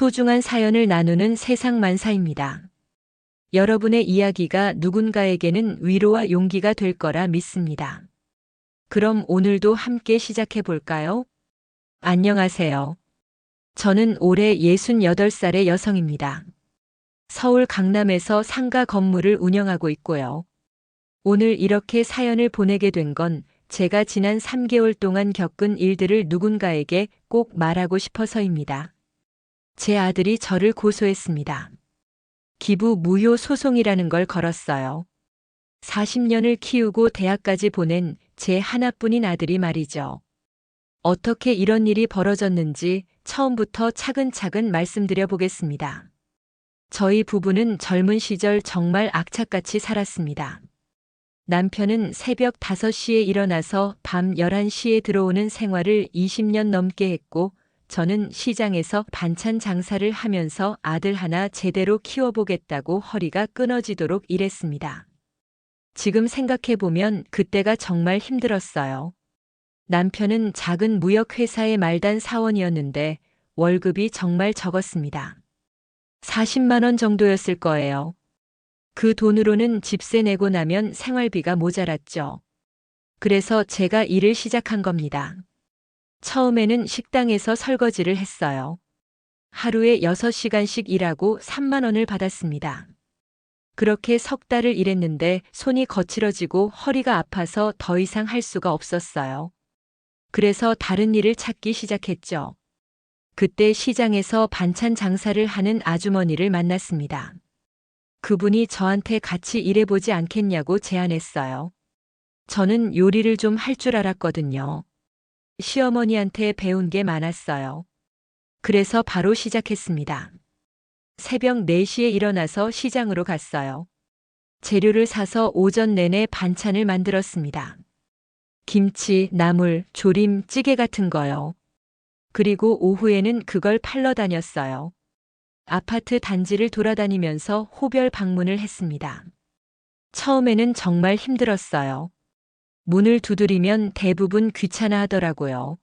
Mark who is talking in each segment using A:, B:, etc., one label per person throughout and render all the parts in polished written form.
A: 소중한 사연을 나누는 세상만사입니다. 여러분의 이야기가 누군가에게는 위로와 용기가 될 거라 믿습니다. 그럼 오늘도 함께 시작해 볼까요? 안녕하세요. 저는 올해 68살의 여성입니다. 서울 강남에서 상가 건물을 운영하고 있고요. 오늘 이렇게 사연을 보내게 된 건 제가 지난 3개월 동안 겪은 일들을 누군가에게 꼭 말하고 싶어서입니다. 제 아들이 저를 고소했습니다. 기부 무효 소송이라는 걸 걸었어요. 40년을 키우고 대학까지 보낸 제 하나뿐인 아들이 말이죠. 어떻게 이런 일이 벌어졌는지 처음부터 차근차근 말씀드려 보겠습니다. 저희 부부는 젊은 시절 정말 악착같이 살았습니다. 남편은 새벽 5시에 일어나서 밤 11시에 들어오는 생활을 20년 넘게 했고, 저는 시장에서 반찬 장사를 하면서 아들 하나 제대로 키워보겠다고 허리가 끊어지도록 일했습니다. 지금 생각해보면 그때가 정말 힘들었어요. 남편은 작은 무역회사의 말단 사원이었는데 월급이 정말 적었습니다. 40만 원 정도였을 거예요. 그 돈으로는 집세 내고 나면 생활비가 모자랐죠. 그래서 제가 일을 시작한 겁니다. 처음에는 식당에서 설거지를 했어요. 하루에 6시간씩 일하고 3만 원을 받았습니다. 그렇게 석 달을 일했는데 손이 거칠어지고 허리가 아파서 더 이상 할 수가 없었어요. 그래서 다른 일을 찾기 시작했죠. 그때 시장에서 반찬 장사를 하는 아주머니를 만났습니다. 그분이 저한테 같이 일해보지 않겠냐고 제안했어요. 저는 요리를 좀 할 줄 알았거든요. 시어머니한테 배운 게 많았어요. 그래서 바로 시작했습니다. 새벽 4시에 일어나서 시장으로 갔어요. 재료를 사서 오전 내내 반찬을 만들었습니다. 김치, 나물, 조림, 찌개 같은 거요. 그리고 오후에는 그걸 팔러 다녔어요. 아파트 단지를 돌아다니면서 호별 방문을 했습니다. 처음에는 정말 힘들었어요. 문을 두드리면 대부분 귀찮아 하더라고요.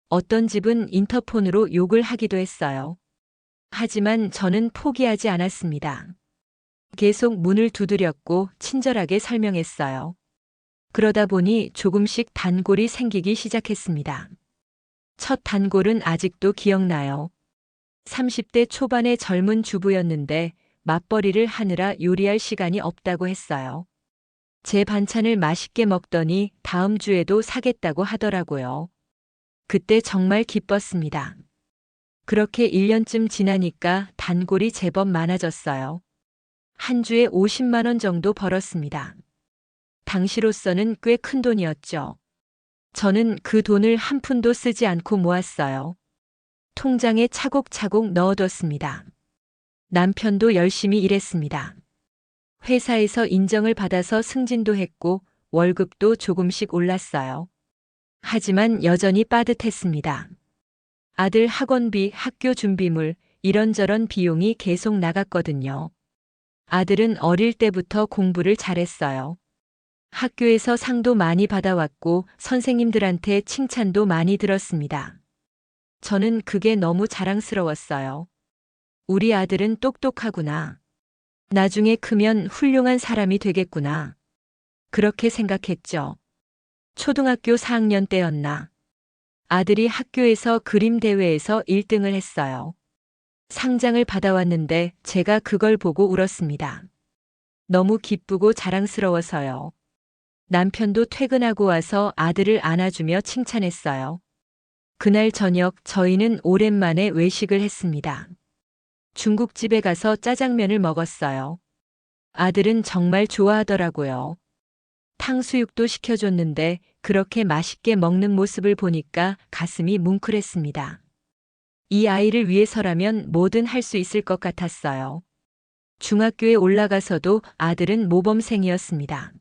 A: 어떤 집은 인터폰으로 욕을 하기도 했어요. 하지만 저는 포기하지 않았습니다. 계속 문을 두드렸고 친절하게 설명했어요. 그러다 보니 조금씩 단골이 생기기 시작했습니다. 첫 단골은 아직도 기억나요. 30대 초반의 젊은 주부였는데 맞벌이를 하느라 요리할 시간이 없다고 했어요. 제 반찬을 맛있게 먹더니 다음 주에도 사겠다고 하더라고요. 그때 정말 기뻤습니다. 그렇게 1년쯤 지나니까 단골이 제법 많아졌어요. 한 주에 50만 원 정도 벌었습니다. 당시로서는 꽤 큰 돈이었죠. 저는 그 돈을 한 푼도 쓰지 않고 모았어요. 통장에 차곡차곡 넣어뒀습니다. 남편도 열심히 일했습니다. 회사에서 인정을 받아서 승진도 했고 월급도 조금씩 올랐어요. 하지만 여전히 빠듯했습니다. 아들 학원비, 학교 준비물, 이런저런 비용이 계속 나갔거든요. 아들은 어릴 때부터 공부를 잘했어요. 학교에서 상도 많이 받아왔고 선생님들한테 칭찬도 많이 들었습니다. 저는 그게 너무 자랑스러웠어요. 우리 아들은 똑똑하구나. 나중에 크면 훌륭한 사람이 되겠구나. 그렇게 생각했죠. 초등학교 4학년 때였나. 아들이 학교에서 그림 대회에서 1등을 했어요. 상장을 받아왔는데 제가 그걸 보고 울었습니다. 너무 기쁘고 자랑스러워서요. 남편도 퇴근하고 와서 아들을 안아주며 칭찬했어요. 그날 저녁 저희는 오랜만에 외식을 했습니다. 중국집에 가서 짜장면을 먹었어요. 아들은 정말 좋아하더라고요. 탕수육도 시켜줬는데 그렇게 맛있게 먹는 모습을 보니까 가슴이 뭉클했습니다. 이 아이를 위해서라면 뭐든 할 수 있을 것 같았어요. 중학교에 올라가서도 아들은 모범생이었습니다.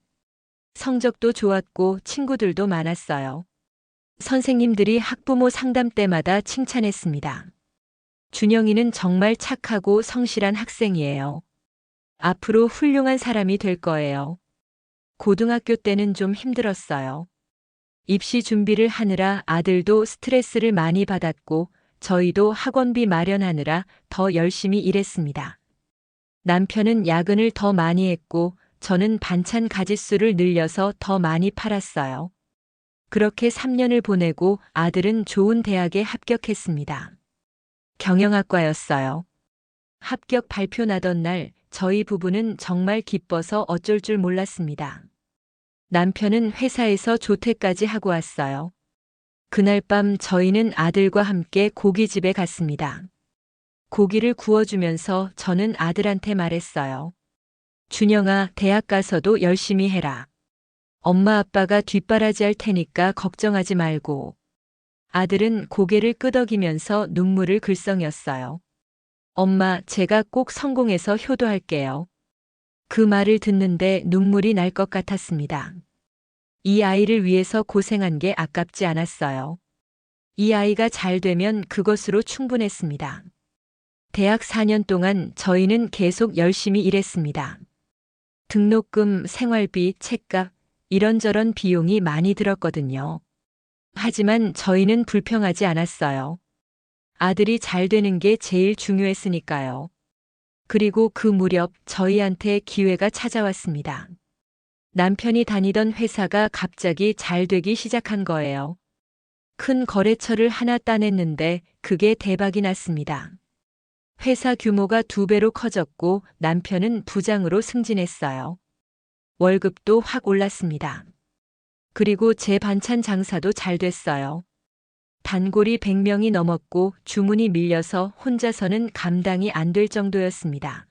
A: 성적도 좋았고 친구들도 많았어요. 선생님들이 학부모 상담 때마다 칭찬했습니다. 준영이는 정말 착하고 성실한 학생이에요. 앞으로 훌륭한 사람이 될 거예요. 고등학교 때는 좀 힘들었어요. 입시 준비를 하느라 아들도 스트레스를 많이 받았고 저희도 학원비 마련하느라 더 열심히 일했습니다. 남편은 야근을 더 많이 했고 저는 반찬 가짓수를 늘려서 더 많이 팔았어요. 그렇게 3년을 보내고 아들은 좋은 대학에 합격했습니다. 경영학과였어요. 합격 발표 나던 날 저희 부부는 정말 기뻐서 어쩔 줄 몰랐습니다. 남편은 회사에서 조퇴까지 하고 왔어요. 그날 밤 저희는 아들과 함께 고깃집에 갔습니다. 고기를 구워주면서 저는 아들한테 말했어요. 준영아, 대학 가서도 열심히 해라. 엄마 아빠가 뒷바라지 할 테니까 걱정하지 말고. 아들은 고개를 끄덕이면서 눈물을 글썽였어요. 엄마, 제가 꼭 성공해서 효도할게요. 그 말을 듣는데 눈물이 날 것 같았습니다. 이 아이를 위해서 고생한 게 아깝지 않았어요. 이 아이가 잘 되면 그것으로 충분했습니다. 대학 4년 동안 저희는 계속 열심히 일했습니다. 등록금, 생활비, 책값, 이런저런 비용이 많이 들었거든요. 하지만 저희는 불평하지 않았어요. 아들이 잘 되는 게 제일 중요했으니까요. 그리고 그 무렵 저희한테 기회가 찾아왔습니다. 남편이 다니던 회사가 갑자기 잘 되기 시작한 거예요. 큰 거래처를 하나 따냈는데 그게 대박이 났습니다. 회사 규모가 2배로 커졌고 남편은 부장으로 승진했어요. 월급도 확 올랐습니다. 그리고 제 반찬 장사도 잘 됐어요. 단골이 100명이 넘었고 주문이 밀려서 혼자서는 감당이 안 될 정도였습니다.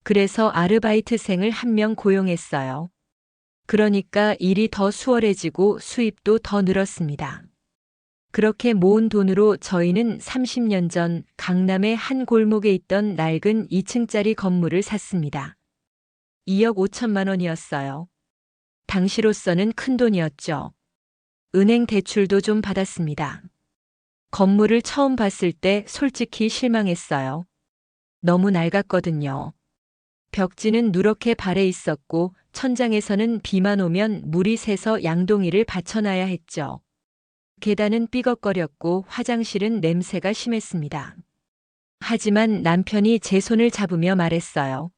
A: 그래서 아르바이트생을 1명 고용했어요. 그러니까 일이 더 수월해지고 수입도 더 늘었습니다. 그렇게 모은 돈으로 저희는 30년 전 강남의 한 골목에 있던 낡은 2층짜리 건물을 샀습니다. 2억 5천만 원이었어요. 당시로서는 큰 돈이었죠. 은행 대출도 좀 받았습니다. 건물을 처음 봤을 때 솔직히 실망했어요. 너무 낡았거든요. 벽지는 누렇게 발해 있었고 천장에서는 비만 오면 물이 새서 양동이를 받쳐놔야 했죠. 계단은 삐걱거렸고 화장실은 냄새가 심했습니다. 하지만 남편이 제 손을 잡으며 말했어요.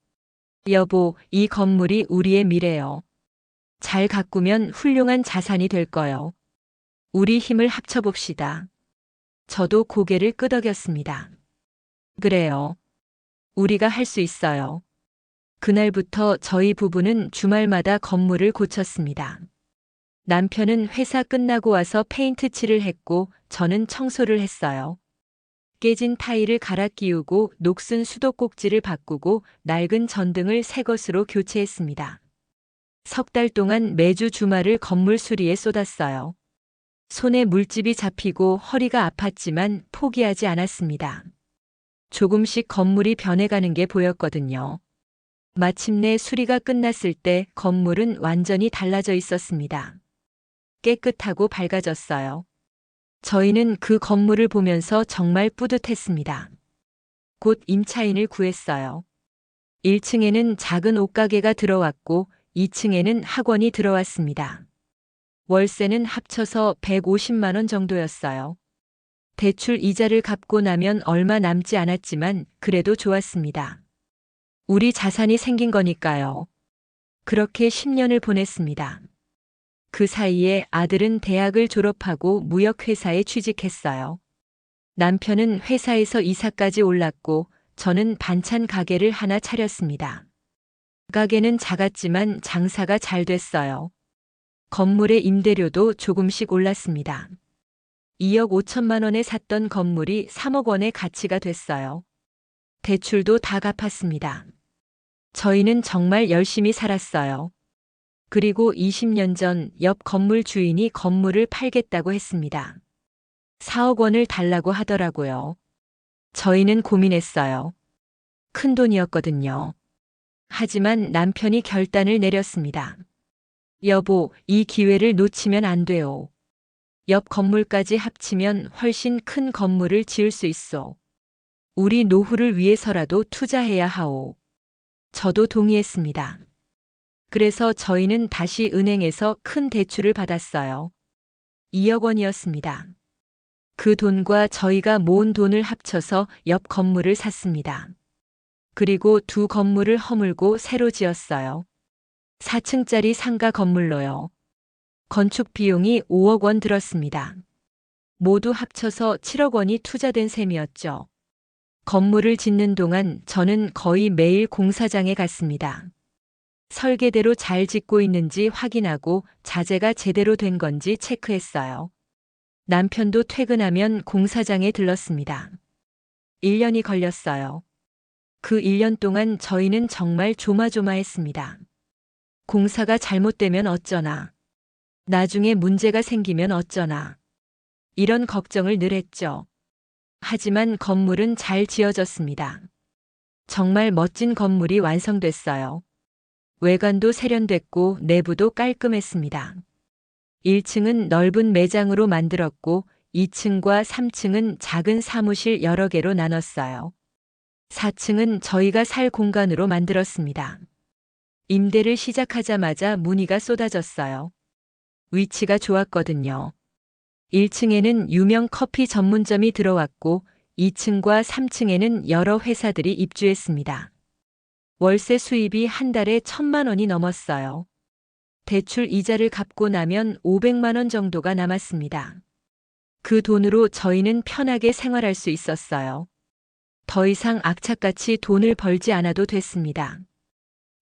A: 여보, 이 건물이 우리의 미래요. 잘 가꾸면 훌륭한 자산이 될 거요. 우리 힘을 합쳐봅시다. 저도 고개를 끄덕였습니다. 그래요. 우리가 할 수 있어요. 그날부터 저희 부부는 주말마다 건물을 고쳤습니다. 남편은 회사 끝나고 와서 페인트 칠을 했고 저는 청소를 했어요. 깨진 타일을 갈아 끼우고 녹슨 수도꼭지를 바꾸고 낡은 전등을 새 것으로 교체했습니다. 3달 동안 매주 주말을 건물 수리에 쏟았어요. 손에 물집이 잡히고 허리가 아팠지만 포기하지 않았습니다. 조금씩 건물이 변해가는 게 보였거든요. 마침내 수리가 끝났을 때 건물은 완전히 달라져 있었습니다. 깨끗하고 밝아졌어요. 저희는 그 건물을 보면서 정말 뿌듯했습니다. 곧 임차인을 구했어요. 1층에는 작은 옷가게가 들어왔고 2층에는 학원이 들어왔습니다. 월세는 합쳐서 150만 원 정도였어요. 대출 이자를 갚고 나면 얼마 남지 않았지만 그래도 좋았습니다. 우리 자산이 생긴 거니까요. 그렇게 10년을 보냈습니다. 그 사이에 아들은 대학을 졸업하고 무역회사에 취직했어요. 남편은 회사에서 이사까지 올랐고 저는 반찬 가게를 하나 차렸습니다. 가게는 작았지만 장사가 잘 됐어요. 건물의 임대료도 조금씩 올랐습니다. 2억 5천만 원에 샀던 건물이 3억 원의 가치가 됐어요. 대출도 다 갚았습니다. 저희는 정말 열심히 살았어요. 그리고 20년 전 옆 건물 주인이 건물을 팔겠다고 했습니다. 4억 원을 달라고 하더라고요. 저희는 고민했어요. 큰 돈이었거든요. 하지만 남편이 결단을 내렸습니다. 여보, 이 기회를 놓치면 안 돼요. 옆 건물까지 합치면 훨씬 큰 건물을 지을 수 있어. 우리 노후를 위해서라도 투자해야 하오. 저도 동의했습니다. 그래서 저희는 다시 은행에서 큰 대출을 받았어요. 2억 원이었습니다. 그 돈과 저희가 모은 돈을 합쳐서 옆 건물을 샀습니다. 그리고 두 건물을 허물고 새로 지었어요. 4층짜리 상가 건물로요. 건축 비용이 5억 원 들었습니다. 모두 합쳐서 7억 원이 투자된 셈이었죠. 건물을 짓는 동안 저는 거의 매일 공사장에 갔습니다. 설계대로 잘 짓고 있는지 확인하고 자재가 제대로 된 건지 체크했어요. 남편도 퇴근하면 공사장에 들렀습니다. 1년이 걸렸어요. 그 1년 동안 저희는 정말 조마조마했습니다. 공사가 잘못되면 어쩌나. 나중에 문제가 생기면 어쩌나. 이런 걱정을 늘 했죠. 하지만 건물은 잘 지어졌습니다. 정말 멋진 건물이 완성됐어요. 외관도 세련됐고 내부도 깔끔했습니다. 1층은 넓은 매장으로 만들었고 2층과 3층은 작은 사무실 여러 개로 나눴어요. 4층은 저희가 살 공간으로 만들었습니다. 임대를 시작하자마자 문의가 쏟아졌어요. 위치가 좋았거든요. 1층에는 유명 커피 전문점이 들어왔고 2층과 3층에는 여러 회사들이 입주했습니다. 월세 수입이 한 달에 1,000만 원이 넘었어요. 대출 이자를 갚고 나면 500만 원 정도가 남았습니다. 그 돈으로 저희는 편하게 생활할 수 있었어요. 더 이상 악착같이 돈을 벌지 않아도 됐습니다.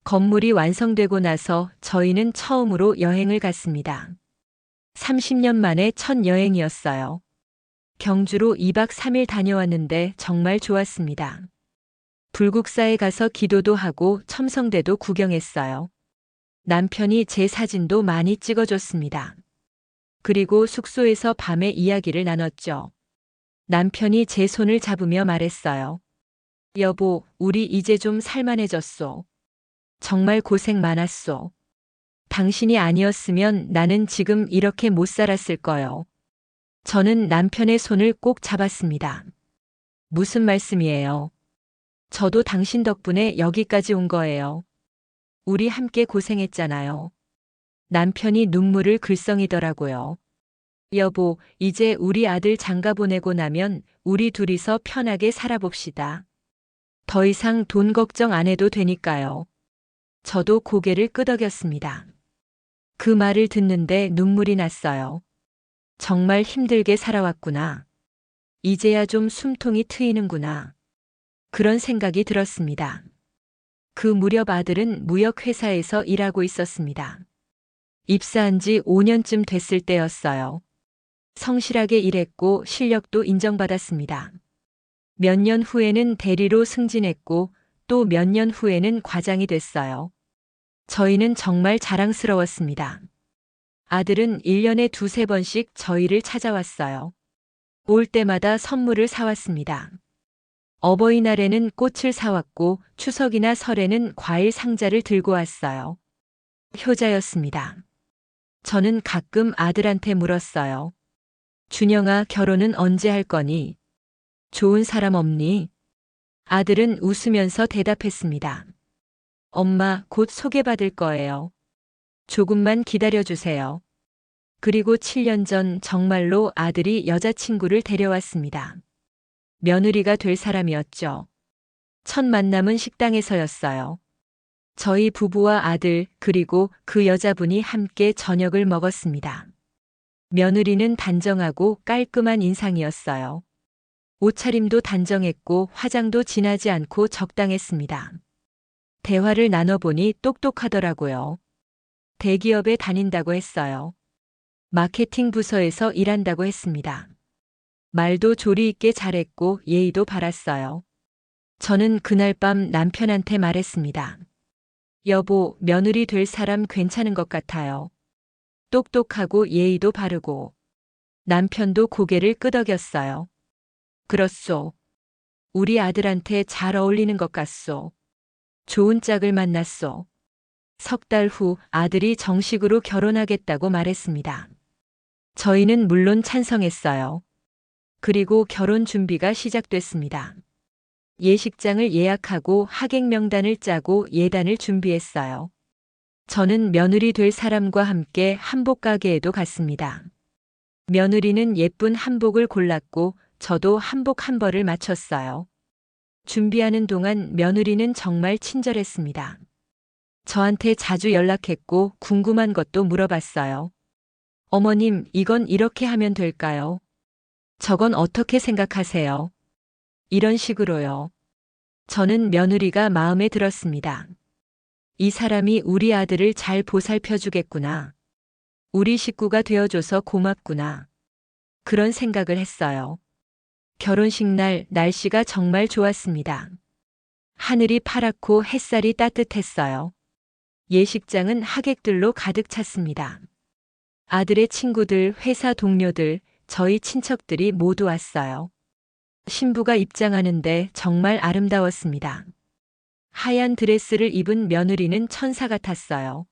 A: 건물이 완성되고 나서 저희는 처음으로 여행을 갔습니다. 30년 만에 첫 여행이었어요. 경주로 2박 3일 다녀왔는데 정말 좋았습니다. 불국사에 가서 기도도 하고 첨성대도 구경했어요. 남편이 제 사진도 많이 찍어줬습니다. 그리고 숙소에서 밤에 이야기를 나눴죠. 남편이 제 손을 잡으며 말했어요. 여보, 우리 이제 좀 살만해졌소. 정말 고생 많았소. 당신이 아니었으면 나는 지금 이렇게 못 살았을 거요. 저는 남편의 손을 꼭 잡았습니다. 무슨 말씀이에요? 저도 당신 덕분에 여기까지 온 거예요. 우리 함께 고생했잖아요. 남편이 눈물을 글썽이더라고요. 여보, 이제 우리 아들 장가 보내고 나면 우리 둘이서 편하게 살아봅시다. 더 이상 돈 걱정 안 해도 되니까요. 저도 고개를 끄덕였습니다. 그 말을 듣는데 눈물이 났어요. 정말 힘들게 살아왔구나. 이제야 좀 숨통이 트이는구나. 그런 생각이 들었습니다. 그 무렵 아들은 무역회사에서 일하고 있었습니다. 입사한 지 5년쯤 됐을 때였어요. 성실하게 일했고 실력도 인정받았습니다. 몇 년 후에는 대리로 승진했고 또 몇 년 후에는 과장이 됐어요. 저희는 정말 자랑스러웠습니다. 아들은 1년에 두세 번씩 저희를 찾아왔어요. 올 때마다 선물을 사왔습니다. 어버이날에는 꽃을 사왔고 추석이나 설에는 과일 상자를 들고 왔어요. 효자였습니다. 저는 가끔 아들한테 물었어요. 준영아, 결혼은 언제 할 거니? 좋은 사람 없니? 아들은 웃으면서 대답했습니다. 엄마, 곧 소개받을 거예요. 조금만 기다려주세요. 그리고 7년 전 정말로 아들이 여자친구를 데려왔습니다. 며느리가 될 사람이었죠. 첫 만남은 식당에서였어요. 저희 부부와 아들 그리고 그 여자분이 함께 저녁을 먹었습니다. 며느리는 단정하고 깔끔한 인상이었어요. 옷차림도 단정했고 화장도 진하지 않고 적당했습니다. 대화를 나눠보니 똑똑하더라고요. 대기업에 다닌다고 했어요. 마케팅 부서에서 일한다고 했습니다. 말도 조리 있게 잘했고 예의도 바랐어요. 저는 그날 밤 남편한테 말했습니다. 여보, 며느리 될 사람 괜찮은 것 같아요. 똑똑하고 예의도 바르고. 남편도 고개를 끄덕였어요. 그렇소. 우리 아들한테 잘 어울리는 것 같소. 좋은 짝을 만났소. 석 달 후 아들이 정식으로 결혼하겠다고 말했습니다. 저희는 물론 찬성했어요. 그리고 결혼 준비가 시작됐습니다. 예식장을 예약하고 하객 명단을 짜고 예단을 준비했어요. 저는 며느리 될 사람과 함께 한복 가게에도 갔습니다. 며느리는 예쁜 한복을 골랐고 저도 한복 한 벌을 맞췄어요. 준비하는 동안 며느리는 정말 친절했습니다. 저한테 자주 연락했고 궁금한 것도 물어봤어요. 어머님, 이건 이렇게 하면 될까요? 저건 어떻게 생각하세요? 이런 식으로요. 저는 며느리가 마음에 들었습니다. 이 사람이 우리 아들을 잘 보살펴 주겠구나. 우리 식구가 되어줘서 고맙구나. 그런 생각을 했어요. 결혼식 날 날씨가 정말 좋았습니다. 하늘이 파랗고 햇살이 따뜻했어요. 예식장은 하객들로 가득 찼습니다. 아들의 친구들, 회사 동료들, 저희 친척들이 모두 왔어요. 신부가 입장하는데 정말 아름다웠습니다. 하얀 드레스를 입은 며느리는 천사 같았어요.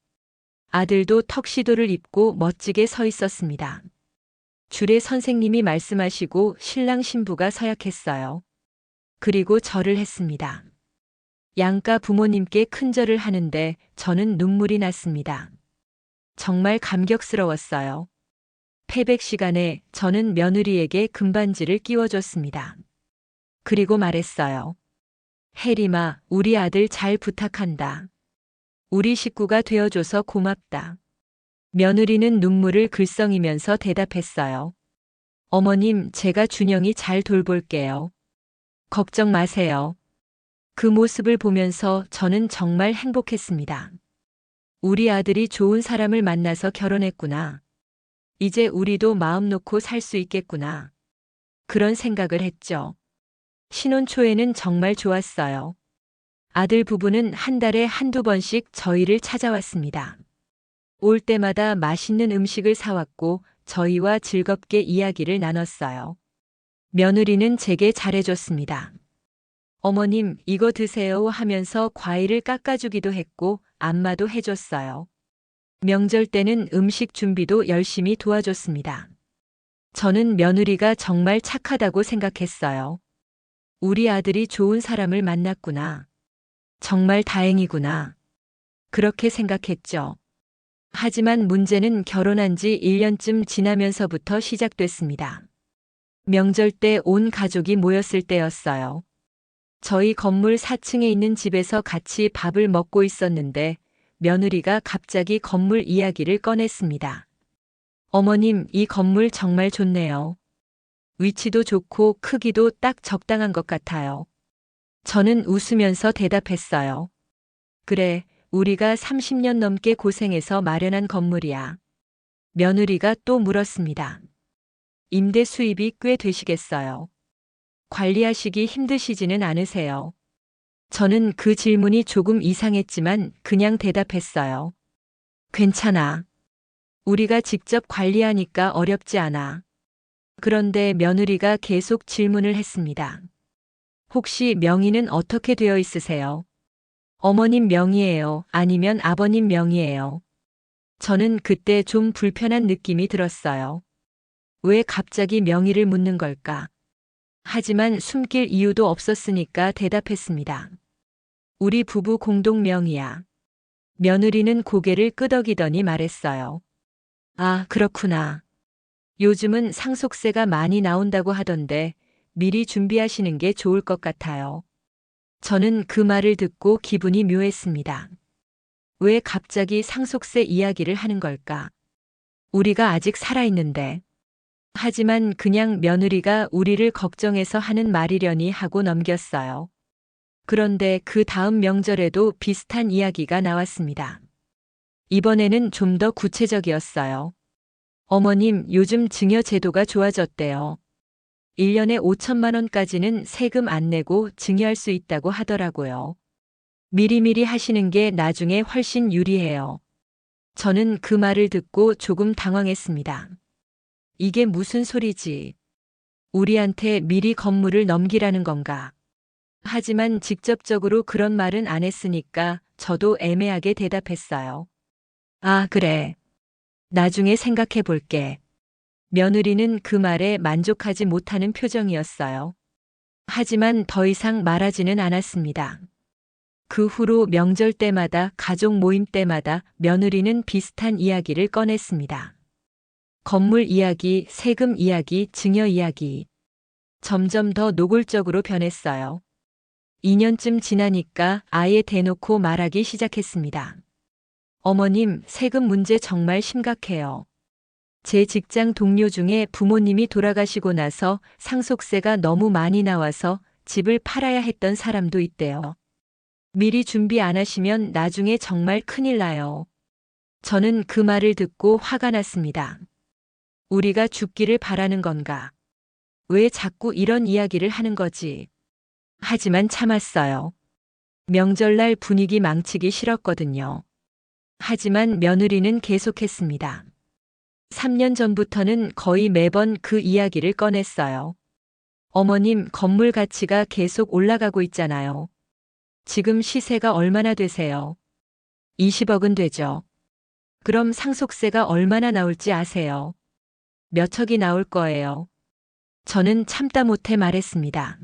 A: 아들도 턱시도를 입고 멋지게 서 있었습니다. 줄에 선생님이 말씀하시고 신랑 신부가 서약했어요. 그리고 절을 했습니다. 양가 부모님께 큰절을 하는데 저는 눈물이 났습니다. 정말 감격스러웠어요. 패백 시간에 저는 며느리에게 금반지를 끼워줬습니다. 그리고 말했어요. 혜림아, 우리 아들 잘 부탁한다. 우리 식구가 되어줘서 고맙다. 며느리는 눈물을 글썽이면서 대답했어요. 어머님, 제가 준영이 잘 돌볼게요. 걱정 마세요. 그 모습을 보면서 저는 정말 행복했습니다. 우리 아들이 좋은 사람을 만나서 결혼했구나. 이제 우리도 마음 놓고 살 수 있겠구나. 그런 생각을 했죠. 신혼 초에는 정말 좋았어요. 아들 부부는 한 달에 한두 번씩 저희를 찾아왔습니다. 올 때마다 맛있는 음식을 사왔고 저희와 즐겁게 이야기를 나눴어요. 며느리는 제게 잘해줬습니다. 어머님, 이거 드세요 하면서 과일을 깎아주기도 했고 안마도 해줬어요. 명절 때는 음식 준비도 열심히 도와줬습니다. 저는 며느리가 정말 착하다고 생각했어요. 우리 아들이 좋은 사람을 만났구나. 정말 다행이구나. 그렇게 생각했죠. 하지만 문제는 결혼한 지 1년쯤 지나면서부터 시작됐습니다. 명절 때 온 가족이 모였을 때였어요. 저희 건물 4층에 있는 집에서 같이 밥을 먹고 있었는데 며느리가 갑자기 건물 이야기를 꺼냈습니다. 어머님, 이 건물 정말 좋네요. 위치도 좋고 크기도 딱 적당한 것 같아요. 저는 웃으면서 대답했어요. 그래, 우리가 30년 넘게 고생해서 마련한 건물이야. 며느리가 또 물었습니다. 임대 수입이 꽤 되시겠어요? 관리하시기 힘드시지는 않으세요? 저는 그 질문이 조금 이상했지만 그냥 대답했어요. 괜찮아. 우리가 직접 관리하니까 어렵지 않아. 그런데 며느리가 계속 질문을 했습니다. 혹시 명의는 어떻게 되어 있으세요? 어머님 명의예요? 아니면 아버님 명의예요? 저는 그때 좀 불편한 느낌이 들었어요. 왜 갑자기 명의를 묻는 걸까? 하지만 숨길 이유도 없었으니까 대답했습니다. 우리 부부 공동 명의야. 며느리는 고개를 끄덕이더니 말했어요. 아, 그렇구나. 요즘은 상속세가 많이 나온다고 하던데 미리 준비하시는 게 좋을 것 같아요. 저는 그 말을 듣고 기분이 묘했습니다. 왜 갑자기 상속세 이야기를 하는 걸까? 우리가 아직 살아있는데. 하지만 그냥 며느리가 우리를 걱정해서 하는 말이려니 하고 넘겼어요. 그런데 그 다음 명절에도 비슷한 이야기가 나왔습니다. 이번에는 좀 더 구체적이었어요. 어머님, 요즘 증여 제도가 좋아졌대요. 1년에 5천만 원까지는 세금 안 내고 증여할 수 있다고 하더라고요. 미리미리 하시는 게 나중에 훨씬 유리해요. 저는 그 말을 듣고 조금 당황했습니다. 이게 무슨 소리지? 우리한테 미리 건물을 넘기라는 건가? 하지만 직접적으로 그런 말은 안 했으니까 저도 애매하게 대답했어요. 아, 그래. 나중에 생각해 볼게. 며느리는 그 말에 만족하지 못하는 표정이었어요. 하지만 더 이상 말하지는 않았습니다. 그 후로 명절 때마다 가족 모임 때마다 며느리는 비슷한 이야기를 꺼냈습니다. 건물 이야기, 세금 이야기, 증여 이야기. 점점 더 노골적으로 변했어요. 2년쯤 지나니까 아예 대놓고 말하기 시작했습니다. 어머님, 세금 문제 정말 심각해요. 제 직장 동료 중에 부모님이 돌아가시고 나서 상속세가 너무 많이 나와서 집을 팔아야 했던 사람도 있대요. 미리 준비 안 하시면 나중에 정말 큰일 나요. 저는 그 말을 듣고 화가 났습니다. 우리가 죽기를 바라는 건가? 왜 자꾸 이런 이야기를 하는 거지? 하지만 참았어요. 명절날 분위기 망치기 싫었거든요. 하지만 며느리는 계속했습니다. 3년 전부터는 거의 매번 그 이야기를 꺼냈어요. 어머님, 건물 가치가 계속 올라가고 있잖아요. 지금 시세가 얼마나 되세요? 20억은 되죠. 그럼 상속세가 얼마나 나올지 아세요? 몇 척이 나올 거예요. 저는 참다 못해 말했습니다.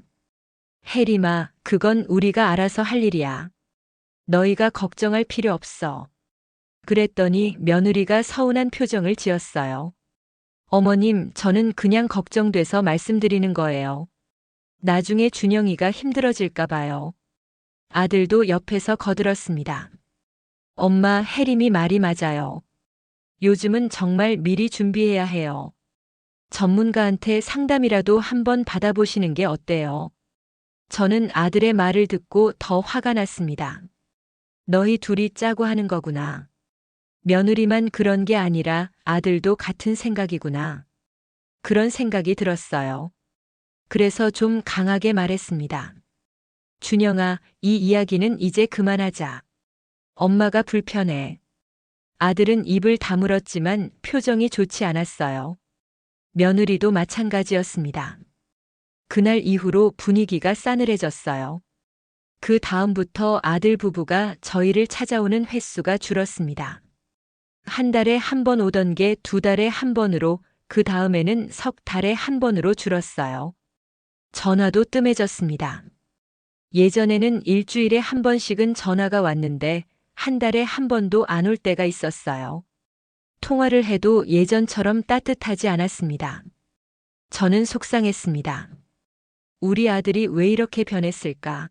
A: 혜림아, 그건 우리가 알아서 할 일이야. 너희가 걱정할 필요 없어. 그랬더니 며느리가 서운한 표정을 지었어요. 어머님, 저는 그냥 걱정돼서 말씀드리는 거예요. 나중에 준영이가 힘들어질까 봐요. 아들도 옆에서 거들었습니다. 엄마, 혜림이 말이 맞아요. 요즘은 정말 미리 준비해야 해요. 전문가한테 상담이라도 한번 받아보시는 게 어때요? 저는 아들의 말을 듣고 더 화가 났습니다. 너희 둘이 짜고 하는 거구나. 며느리만 그런 게 아니라 아들도 같은 생각이구나. 그런 생각이 들었어요. 그래서 좀 강하게 말했습니다. 준영아, 이 이야기는 이제 그만하자. 엄마가 불편해. 아들은 입을 다물었지만 표정이 좋지 않았어요. 며느리도 마찬가지였습니다. 그날 이후로 분위기가 싸늘해졌어요. 그 다음부터 아들 부부가 저희를 찾아오는 횟수가 줄었습니다. 한 달에 한 번 오던 게 2달에 한 번으로, 그 다음에는 석 달에 한 번으로 줄었어요. 전화도 뜸해졌습니다. 예전에는 일주일에 한 번씩은 전화가 왔는데 한 달에 한 번도 안 올 때가 있었어요. 통화를 해도 예전처럼 따뜻하지 않았습니다. 저는 속상했습니다. 우리 아들이 왜 이렇게 변했을까?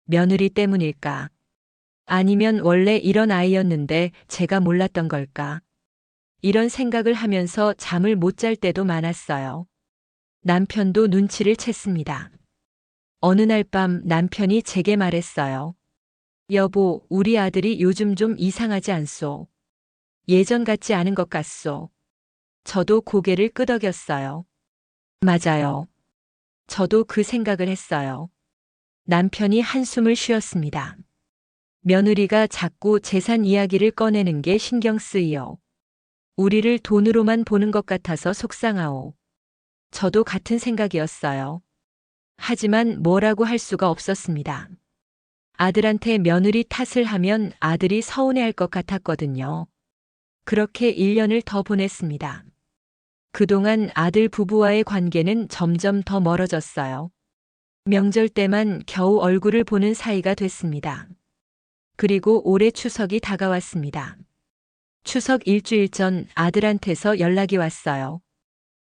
A: 며느리 때문일까? 아니면 원래 이런 아이였는데 제가 몰랐던 걸까? 이런 생각을 하면서 잠을 못 잘 때도 많았어요. 남편도 눈치를 챘습니다. 어느 날 밤 남편이 제게 말했어요. 여보, 우리 아들이 요즘 좀 이상하지 않소? 예전 같지 않은 것 같소? 저도 고개를 끄덕였어요. 맞아요. 저도 그 생각을 했어요. 남편이 한숨을 쉬었습니다. 며느리가 자꾸 재산 이야기를 꺼내는 게 신경 쓰이요. 우리를 돈으로만 보는 것 같아서 속상하오. 저도 같은 생각이었어요. 하지만 뭐라고 할 수가 없었습니다. 아들한테 며느리 탓을 하면 아들이 서운해할 것 같았거든요. 그렇게 1년을 더 보냈습니다. 그동안 아들 부부와의 관계는 점점 더 멀어졌어요. 명절 때만 겨우 얼굴을 보는 사이가 됐습니다. 그리고 올해 추석이 다가왔습니다. 추석 일주일 전 아들한테서 연락이 왔어요.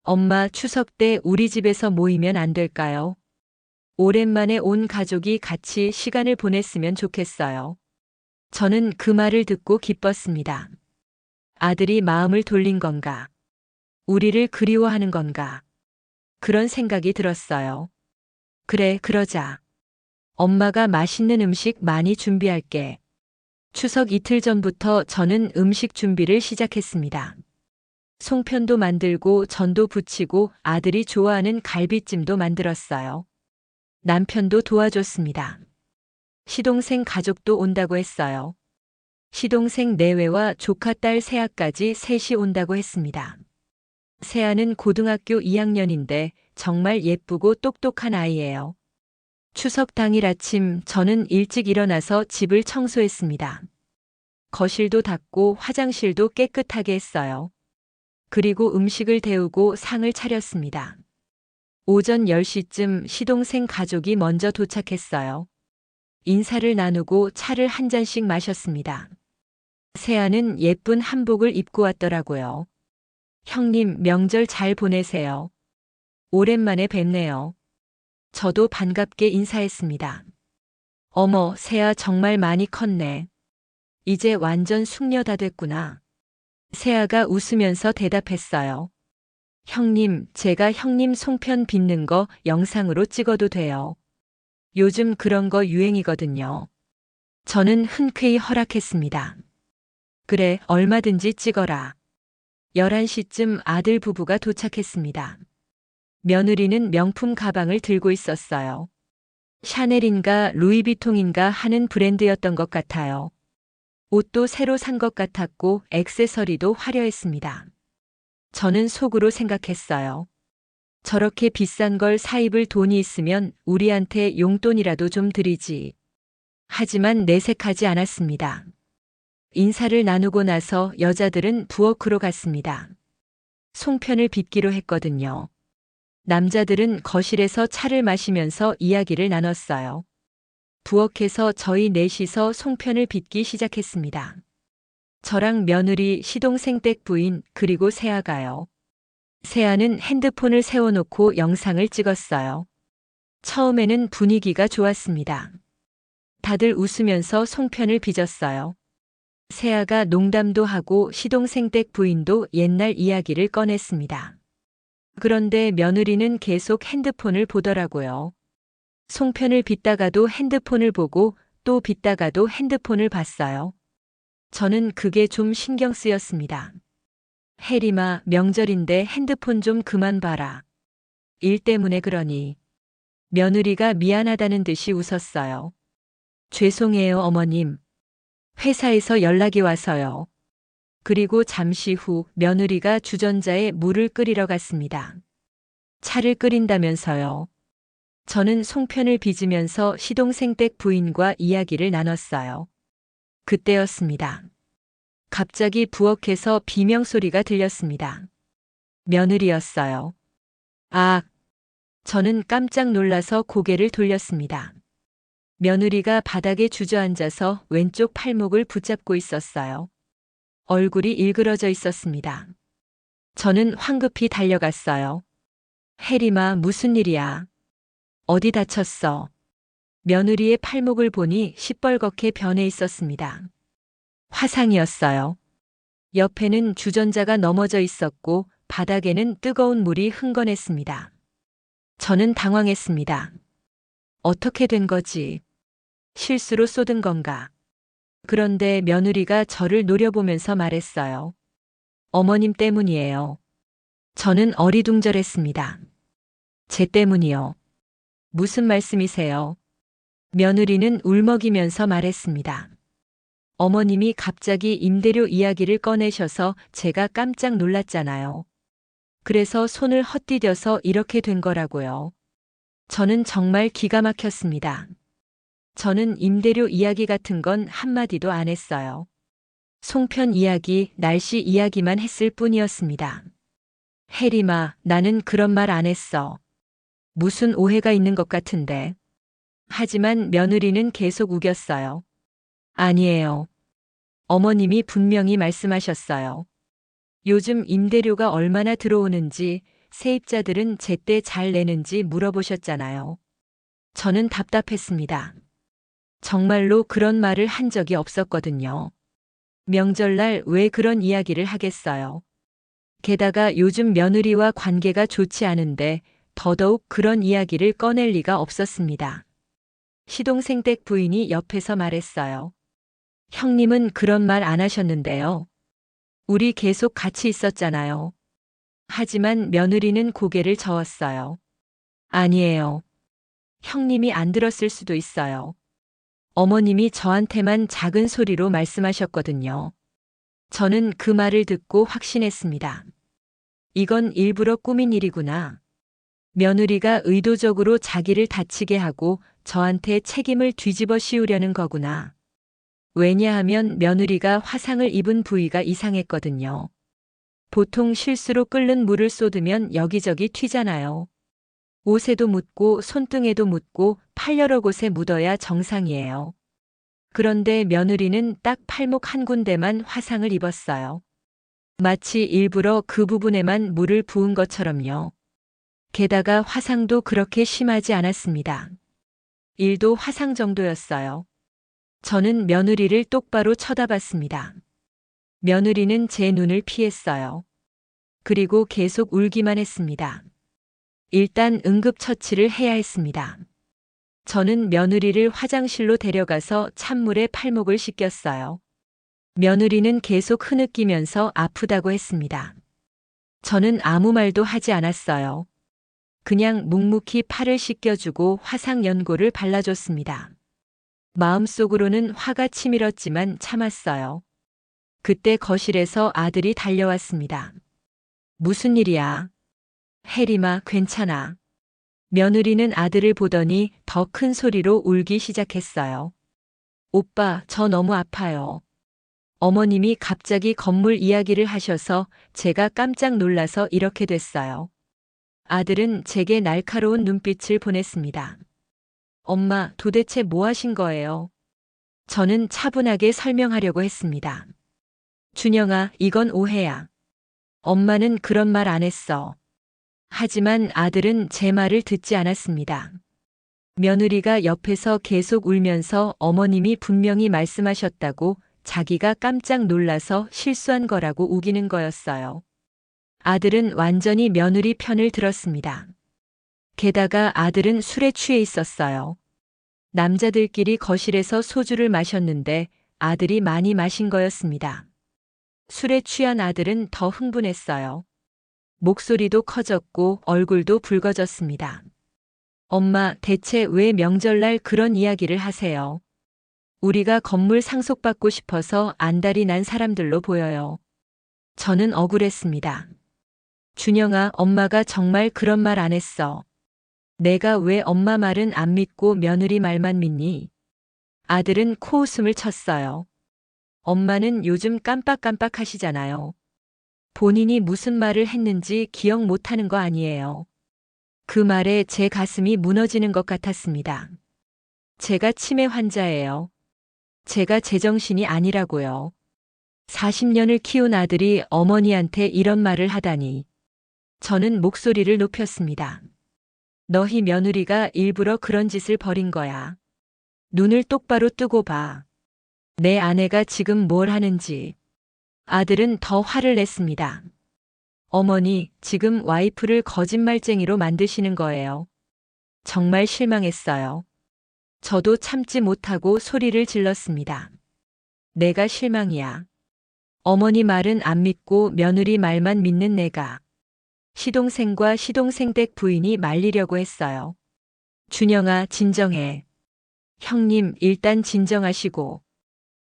A: 엄마, 추석 때 우리 집에서 모이면 안 될까요? 오랜만에 온 가족이 같이 시간을 보냈으면 좋겠어요. 저는 그 말을 듣고 기뻤습니다. 아들이 마음을 돌린 건가? 우리를 그리워하는 건가? 그런 생각이 들었어요. 그래, 그러자. 엄마가 맛있는 음식 많이 준비할게. 추석 이틀 전부터 저는 음식 준비를 시작했습니다. 송편도 만들고 전도 부치고 아들이 좋아하는 갈비찜도 만들었어요. 남편도 도와줬습니다. 시동생 가족도 온다고 했어요. 시동생 내외와 조카 딸 세아까지 셋이 온다고 했습니다. 세아는 고등학교 2학년인데 정말 예쁘고 똑똑한 아이예요. 추석 당일 아침 저는 일찍 일어나서 집을 청소했습니다. 거실도 닦고 화장실도 깨끗하게 했어요. 그리고 음식을 데우고 상을 차렸습니다. 오전 10시쯤 시동생 가족이 먼저 도착했어요. 인사를 나누고 차를 한 잔씩 마셨습니다. 세아는 예쁜 한복을 입고 왔더라고요. 형님, 명절 잘 보내세요. 오랜만에 뵙네요. 저도 반갑게 인사했습니다. 어머, 새아 정말 많이 컸네. 이제 완전 숙녀 다 됐구나. 새아가 웃으면서 대답했어요. 형님, 제가 형님 송편 빚는 거 영상으로 찍어도 돼요. 요즘 그런 거 유행이거든요. 저는 흔쾌히 허락했습니다. 그래, 얼마든지 찍어라. 11시쯤 아들 부부가 도착했습니다. 며느리는 명품 가방을 들고 있었어요. 샤넬인가 루이비통인가 하는 브랜드였던 것 같아요. 옷도 새로 산 것 같았고 액세서리도 화려했습니다. 저는 속으로 생각했어요. 저렇게 비싼 걸 사입을 돈이 있으면 우리한테 용돈이라도 좀 드리지. 하지만 내색하지 않았습니다. 인사를 나누고 나서 여자들은 부엌으로 갔습니다. 송편을 빚기로 했거든요. 남자들은 거실에서 차를 마시면서 이야기를 나눴어요. 부엌에서 저희 넷이서 송편을 빚기 시작했습니다. 저랑 며느리, 시동생 댁 부인, 그리고 새아가요. 새아는 핸드폰을 세워놓고 영상을 찍었어요. 처음에는 분위기가 좋았습니다. 다들 웃으면서 송편을 빚었어요. 새아가 농담도 하고 시동생 댁 부인도 옛날 이야기를 꺼냈습니다. 그런데 며느리는 계속 핸드폰을 보더라고요. 송편을 빚다가도 핸드폰을 보고 또 빚다가도 핸드폰을 봤어요. 저는 그게 좀 신경 쓰였습니다. 혜림아, 명절인데 핸드폰 좀 그만 봐라. 일 때문에 그러니. 며느리가 미안하다는 듯이 웃었어요. 죄송해요, 어머님. 회사에서 연락이 와서요. 그리고 잠시 후 며느리가 주전자에 물을 끓이러 갔습니다. 차를 끓인다면서요. 저는 송편을 빚으면서 시동생 댁 부인과 이야기를 나눴어요. 그때였습니다. 갑자기 부엌에서 비명소리가 들렸습니다. 며느리였어요. 아! 저는 깜짝 놀라서 고개를 돌렸습니다. 며느리가 바닥에 주저앉아서 왼쪽 팔목을 붙잡고 있었어요. 얼굴이 일그러져 있었습니다. 저는 황급히 달려갔어요. 혜림아, 무슨 일이야? 어디 다쳤어? 며느리의 팔목을 보니 시뻘겋게 변해 있었습니다. 화상이었어요. 옆에는 주전자가 넘어져 있었고 바닥에는 뜨거운 물이 흥건했습니다. 저는 당황했습니다. 어떻게 된 거지? 실수로 쏟은 건가? 그런데 며느리가 저를 노려보면서 말했어요. 어머님 때문이에요. 저는 어리둥절했습니다. 제 때문이요. 무슨 말씀이세요? 며느리는 울먹이면서 말했습니다. 어머님이 갑자기 임대료 이야기를 꺼내셔서 제가 깜짝 놀랐잖아요. 그래서 손을 헛디뎌서 이렇게 된 거라고요. 저는 정말 기가 막혔습니다. 저는 임대료 이야기 같은 건 한마디도 안 했어요. 송편 이야기, 날씨 이야기만 했을 뿐이었습니다. 혜림아, 나는 그런 말 안 했어. 무슨 오해가 있는 것 같은데. 하지만 며느리는 계속 우겼어요. 아니에요. 어머님이 분명히 말씀하셨어요. 요즘 임대료가 얼마나 들어오는지, 세입자들은 제때 잘 내는지 물어보셨잖아요. 저는 답답했습니다. 정말로 그런 말을 한 적이 없었거든요. 명절날 왜 그런 이야기를 하겠어요. 게다가 요즘 며느리와 관계가 좋지 않은데 더더욱 그런 이야기를 꺼낼 리가 없었습니다. 시동생 댁 부인이 옆에서 말했어요. 형님은 그런 말 안 하셨는데요. 우리 계속 같이 있었잖아요. 하지만 며느리는 고개를 저었어요. 아니에요. 형님이 안 들었을 수도 있어요. 어머님이 저한테만 작은 소리로 말씀하셨거든요. 저는 그 말을 듣고 확신했습니다. 이건 일부러 꾸민 일이구나. 며느리가 의도적으로 자기를 다치게 하고 저한테 책임을 뒤집어 씌우려는 거구나. 왜냐하면 며느리가 화상을 입은 부위가 이상했거든요. 보통 실수로 끓는 물을 쏟으면 여기저기 튀잖아요. 옷에도 묻고 손등에도 묻고 팔 여러 곳에 묻어야 정상이에요. 그런데 며느리는 딱 팔목 한 군데만 화상을 입었어요. 마치 일부러 그 부분에만 물을 부은 것처럼요. 게다가 화상도 그렇게 심하지 않았습니다. 일도 화상 정도였어요. 저는 며느리를 똑바로 쳐다봤습니다. 며느리는 제 눈을 피했어요. 그리고 계속 울기만 했습니다. 일단 응급처치를 해야 했습니다. 저는 며느리를 화장실로 데려가서 찬물에 팔목을 씻겼어요. 며느리는 계속 흐느끼면서 아프다고 했습니다. 저는 아무 말도 하지 않았어요. 그냥 묵묵히 팔을 씻겨주고 화상 연고를 발라줬습니다. 마음속으로는 화가 치밀었지만 참았어요. 그때 거실에서 아들이 달려왔습니다. 무슨 일이야? 혜림아, 괜찮아. 며느리는 아들을 보더니 더 큰 소리로 울기 시작했어요. 오빠, 저 너무 아파요. 어머님이 갑자기 건물 이야기를 하셔서 제가 깜짝 놀라서 이렇게 됐어요. 아들은 제게 날카로운 눈빛을 보냈습니다. 엄마, 도대체 뭐 하신 거예요? 저는 차분하게 설명하려고 했습니다. 준영아, 이건 오해야. 엄마는 그런 말 안 했어. 하지만 아들은 제 말을 듣지 않았습니다. 며느리가 옆에서 계속 울면서 어머님이 분명히 말씀하셨다고 자기가 깜짝 놀라서 실수한 거라고 우기는 거였어요. 아들은 완전히 며느리 편을 들었습니다. 게다가 아들은 술에 취해 있었어요. 남자들끼리 거실에서 소주를 마셨는데 아들이 많이 마신 거였습니다. 술에 취한 아들은 더 흥분했어요. 목소리도 커졌고 얼굴도 붉어졌습니다. 엄마, 대체 왜 명절날 그런 이야기를 하세요? 우리가 건물 상속받고 싶어서 안달이 난 사람들로 보여요. 저는 억울했습니다. 준영아, 엄마가 정말 그런 말 안 했어. 내가 왜 엄마 말은 안 믿고 며느리 말만 믿니? 아들은 코웃음을 쳤어요. 엄마는 요즘 깜빡깜빡 하시잖아요. 본인이 무슨 말을 했는지 기억 못하는 거 아니에요. 그 말에 제 가슴이 무너지는 것 같았습니다. 제가 치매 환자예요. 제가 제정신이 아니라고요. 40년을 키운 아들이 어머니한테 이런 말을 하다니. 저는 목소리를 높였습니다. 너희 며느리가 일부러 그런 짓을 벌인 거야. 눈을 똑바로 뜨고 봐. 내 아내가 지금 뭘 하는지. 아들은 더 화를 냈습니다. 어머니, 지금 와이프를 거짓말쟁이로 만드시는 거예요. 정말 실망했어요. 저도 참지 못하고 소리를 질렀습니다. 내가 실망이야. 어머니 말은 안 믿고 며느리 말만 믿는 내가. 시동생과 시동생 댁 부인이 말리려고 했어요. 준영아, 진정해. 형님, 일단 진정하시고.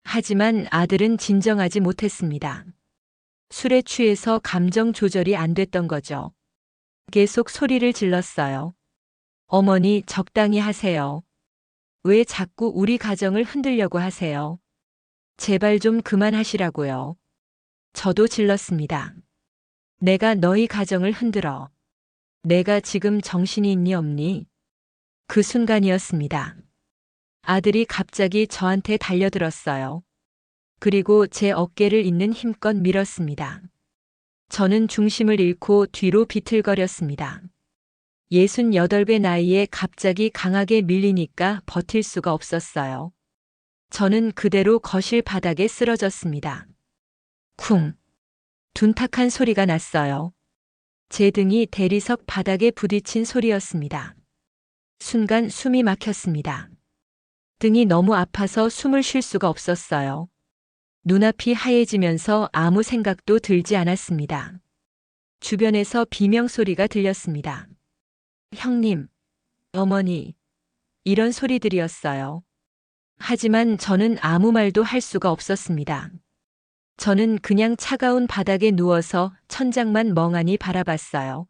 A: 하지만 아들은 진정하지 못했습니다. 술에 취해서 감정 조절이 안 됐던 거죠. 계속 소리를 질렀어요. 어머니, 적당히 하세요. 왜 자꾸 우리 가정을 흔들려고 하세요? 제발 좀 그만하시라고요. 저도 질렀습니다. 내가 너희 가정을 흔들어. 내가 지금 정신이 있니 없니? 그 순간이었습니다. 아들이 갑자기 저한테 달려들었어요. 그리고 제 어깨를 있는 힘껏 밀었습니다. 저는 중심을 잃고 뒤로 비틀거렸습니다. 68배 나이에 갑자기 강하게 밀리니까 버틸 수가 없었어요. 저는 그대로 거실 바닥에 쓰러졌습니다. 쿵! 둔탁한 소리가 났어요. 제 등이 대리석 바닥에 부딪힌 소리였습니다. 순간 숨이 막혔습니다. 등이 너무 아파서 숨을 쉴 수가 없었어요. 눈앞이 하얘지면서 아무 생각도 들지 않았습니다. 주변에서 비명소리가 들렸습니다. 형님, 어머니, 이런 소리들이었어요. 하지만 저는 아무 말도 할 수가 없었습니다. 저는 그냥 차가운 바닥에 누워서 천장만 멍하니 바라봤어요.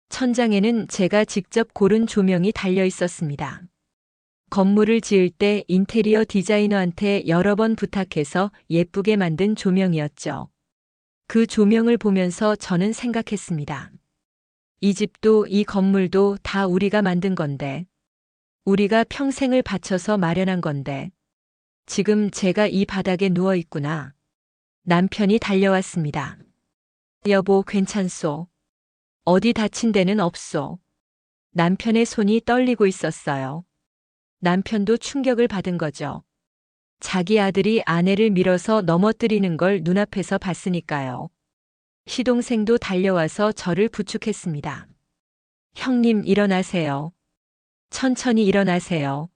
A: 천장에는 제가 직접 고른 조명이 달려 있었습니다. 건물을 지을 때 인테리어 디자이너한테 여러 번 부탁해서 예쁘게 만든 조명이었죠. 그 조명을 보면서 저는 생각했습니다. 이 집도 이 건물도 다 우리가 만든 건데, 우리가 평생을 바쳐서 마련한 건데, 지금 제가 이 바닥에 누워 있구나. 남편이 달려왔습니다. 여보, 괜찮소. 어디 다친 데는 없소. 남편의 손이 떨리고 있었어요. 남편도 충격을 받은 거죠. 자기 아들이 아내를 밀어서 넘어뜨리는 걸 눈앞에서 봤으니까요. 시동생도 달려와서 저를 부축했습니다. 형님, 일어나세요. 천천히 일어나세요.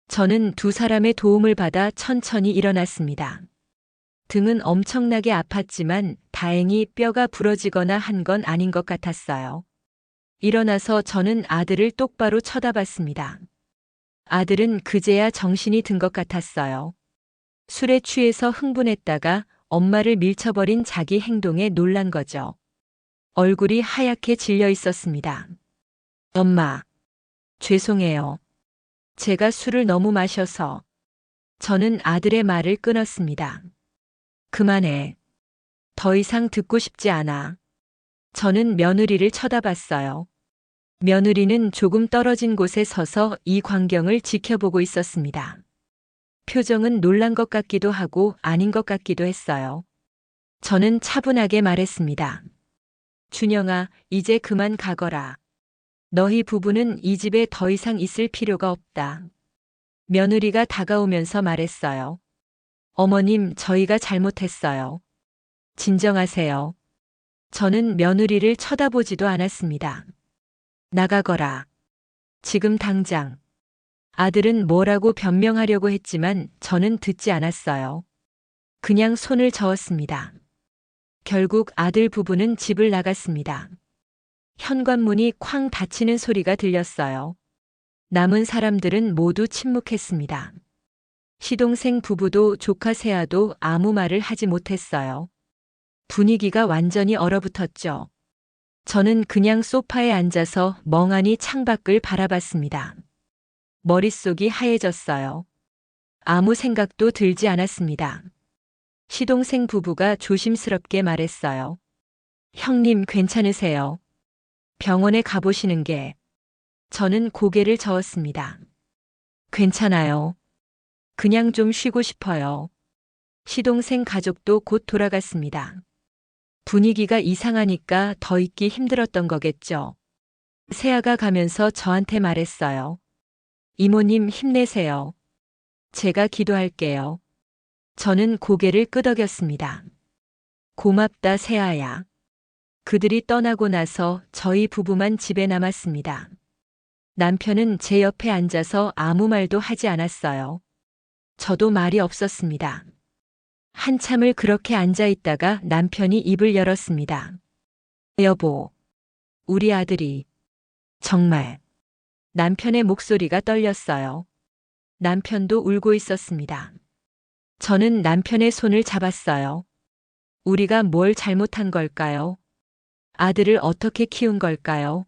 A: 저는 두 사람의 도움을 받아 천천히 일어났습니다. 등은 엄청나게 아팠지만 다행히 뼈가 부러지거나 한 건 아닌 것 같았어요. 일어나서 저는 아들을 똑바로 쳐다봤습니다. 아들은 그제야 정신이 든 것 같았어요. 술에 취해서 흥분했다가 엄마를 밀쳐버린 자기 행동에 놀란 거죠. 얼굴이 하얗게 질려 있었습니다. 엄마, 죄송해요. 제가 술을 너무 마셔서. 저는 아들의 말을 끊었습니다. 그만해. 더 이상 듣고 싶지 않아. 저는 며느리를 쳐다봤어요. 며느리는 조금 떨어진 곳에 서서 이 광경을 지켜보고 있었습니다. 표정은 놀란 것 같기도 하고 아닌 것 같기도 했어요. 저는 차분하게 말했습니다. 준영아, 이제 그만 가거라. 너희 부부는 이 집에 더 이상 있을 필요가 없다. 며느리가 다가오면서 말했어요. 어머님, 저희가 잘못했어요. 진정하세요. 저는 며느리를 쳐다보지도 않았습니다. 나가거라. 지금 당장. 아들은 뭐라고 변명하려고 했지만 저는 듣지 않았어요. 그냥 손을 저었습니다. 결국 아들 부부는 집을 나갔습니다. 현관문이 쾅 닫히는 소리가 들렸어요. 남은 사람들은 모두 침묵했습니다. 시동생 부부도 조카 세아도 아무 말을 하지 못했어요. 분위기가 완전히 얼어붙었죠. 저는 그냥 소파에 앉아서 멍하니 창밖을 바라봤습니다. 머릿속이 하얘졌어요. 아무 생각도 들지 않았습니다. 시동생 부부가 조심스럽게 말했어요. 형님, 괜찮으세요? 병원에 가보시는 게. 저는 고개를 저었습니다. 괜찮아요. 그냥 좀 쉬고 싶어요. 시동생 가족도 곧 돌아갔습니다. 분위기가 이상하니까 더 있기 힘들었던 거겠죠. 세아가 가면서 저한테 말했어요. 이모님, 힘내세요. 제가 기도할게요. 저는 고개를 끄덕였습니다. 고맙다, 세아야. 그들이 떠나고 나서 저희 부부만 집에 남았습니다. 남편은 제 옆에 앉아서 아무 말도 하지 않았어요. 저도 말이 없었습니다. 한참을 그렇게 앉아 있다가 남편이 입을 열었습니다. 여보, 우리 아들이 정말. 남편의 목소리가 떨렸어요. 남편도 울고 있었습니다. 저는 남편의 손을 잡았어요. 우리가 뭘 잘못한 걸까요? 아들을 어떻게 키운 걸까요?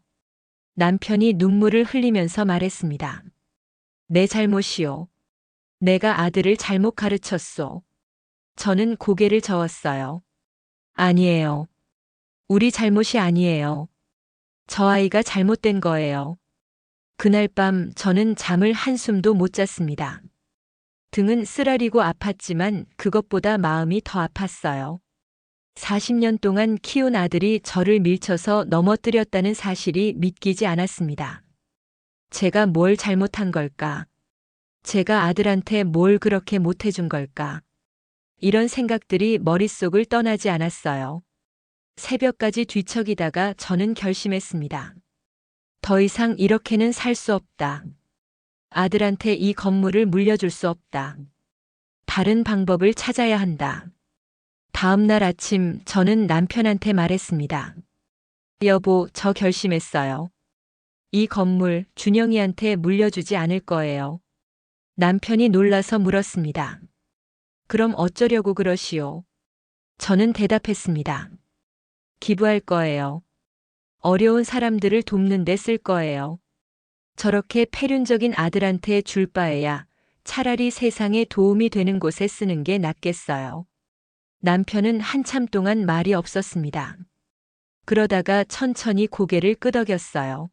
A: 남편이 눈물을 흘리면서 말했습니다. 내 잘못이요. 내가 아들을 잘못 가르쳤소. 저는 고개를 저었어요. 아니에요. 우리 잘못이 아니에요. 저 아이가 잘못된 거예요. 그날 밤 저는 잠을 한숨도 못 잤습니다. 등은 쓰라리고 아팠지만 그것보다 마음이 더 아팠어요. 40년 동안 키운 아들이 저를 밀쳐서 넘어뜨렸다는 사실이 믿기지 않았습니다. 제가 뭘 잘못한 걸까? 제가 아들한테 뭘 그렇게 못해준 걸까? 이런 생각들이 머릿속을 떠나지 않았어요. 새벽까지 뒤척이다가 저는 결심했습니다. 더 이상 이렇게는 살 수 없다. 아들한테 이 건물을 물려줄 수 없다. 다른 방법을 찾아야 한다. 다음 날 아침 저는 남편한테 말했습니다. 여보, 저 결심했어요. 이 건물 준영이한테 물려주지 않을 거예요. 남편이 놀라서 물었습니다. 그럼 어쩌려고 그러시오? 저는 대답했습니다. 기부할 거예요. 어려운 사람들을 돕는 데 쓸 거예요. 저렇게 폐륜적인 아들한테 줄 바에야 차라리 세상에 도움이 되는 곳에 쓰는 게 낫겠어요. 남편은 한참 동안 말이 없었습니다. 그러다가 천천히 고개를 끄덕였어요.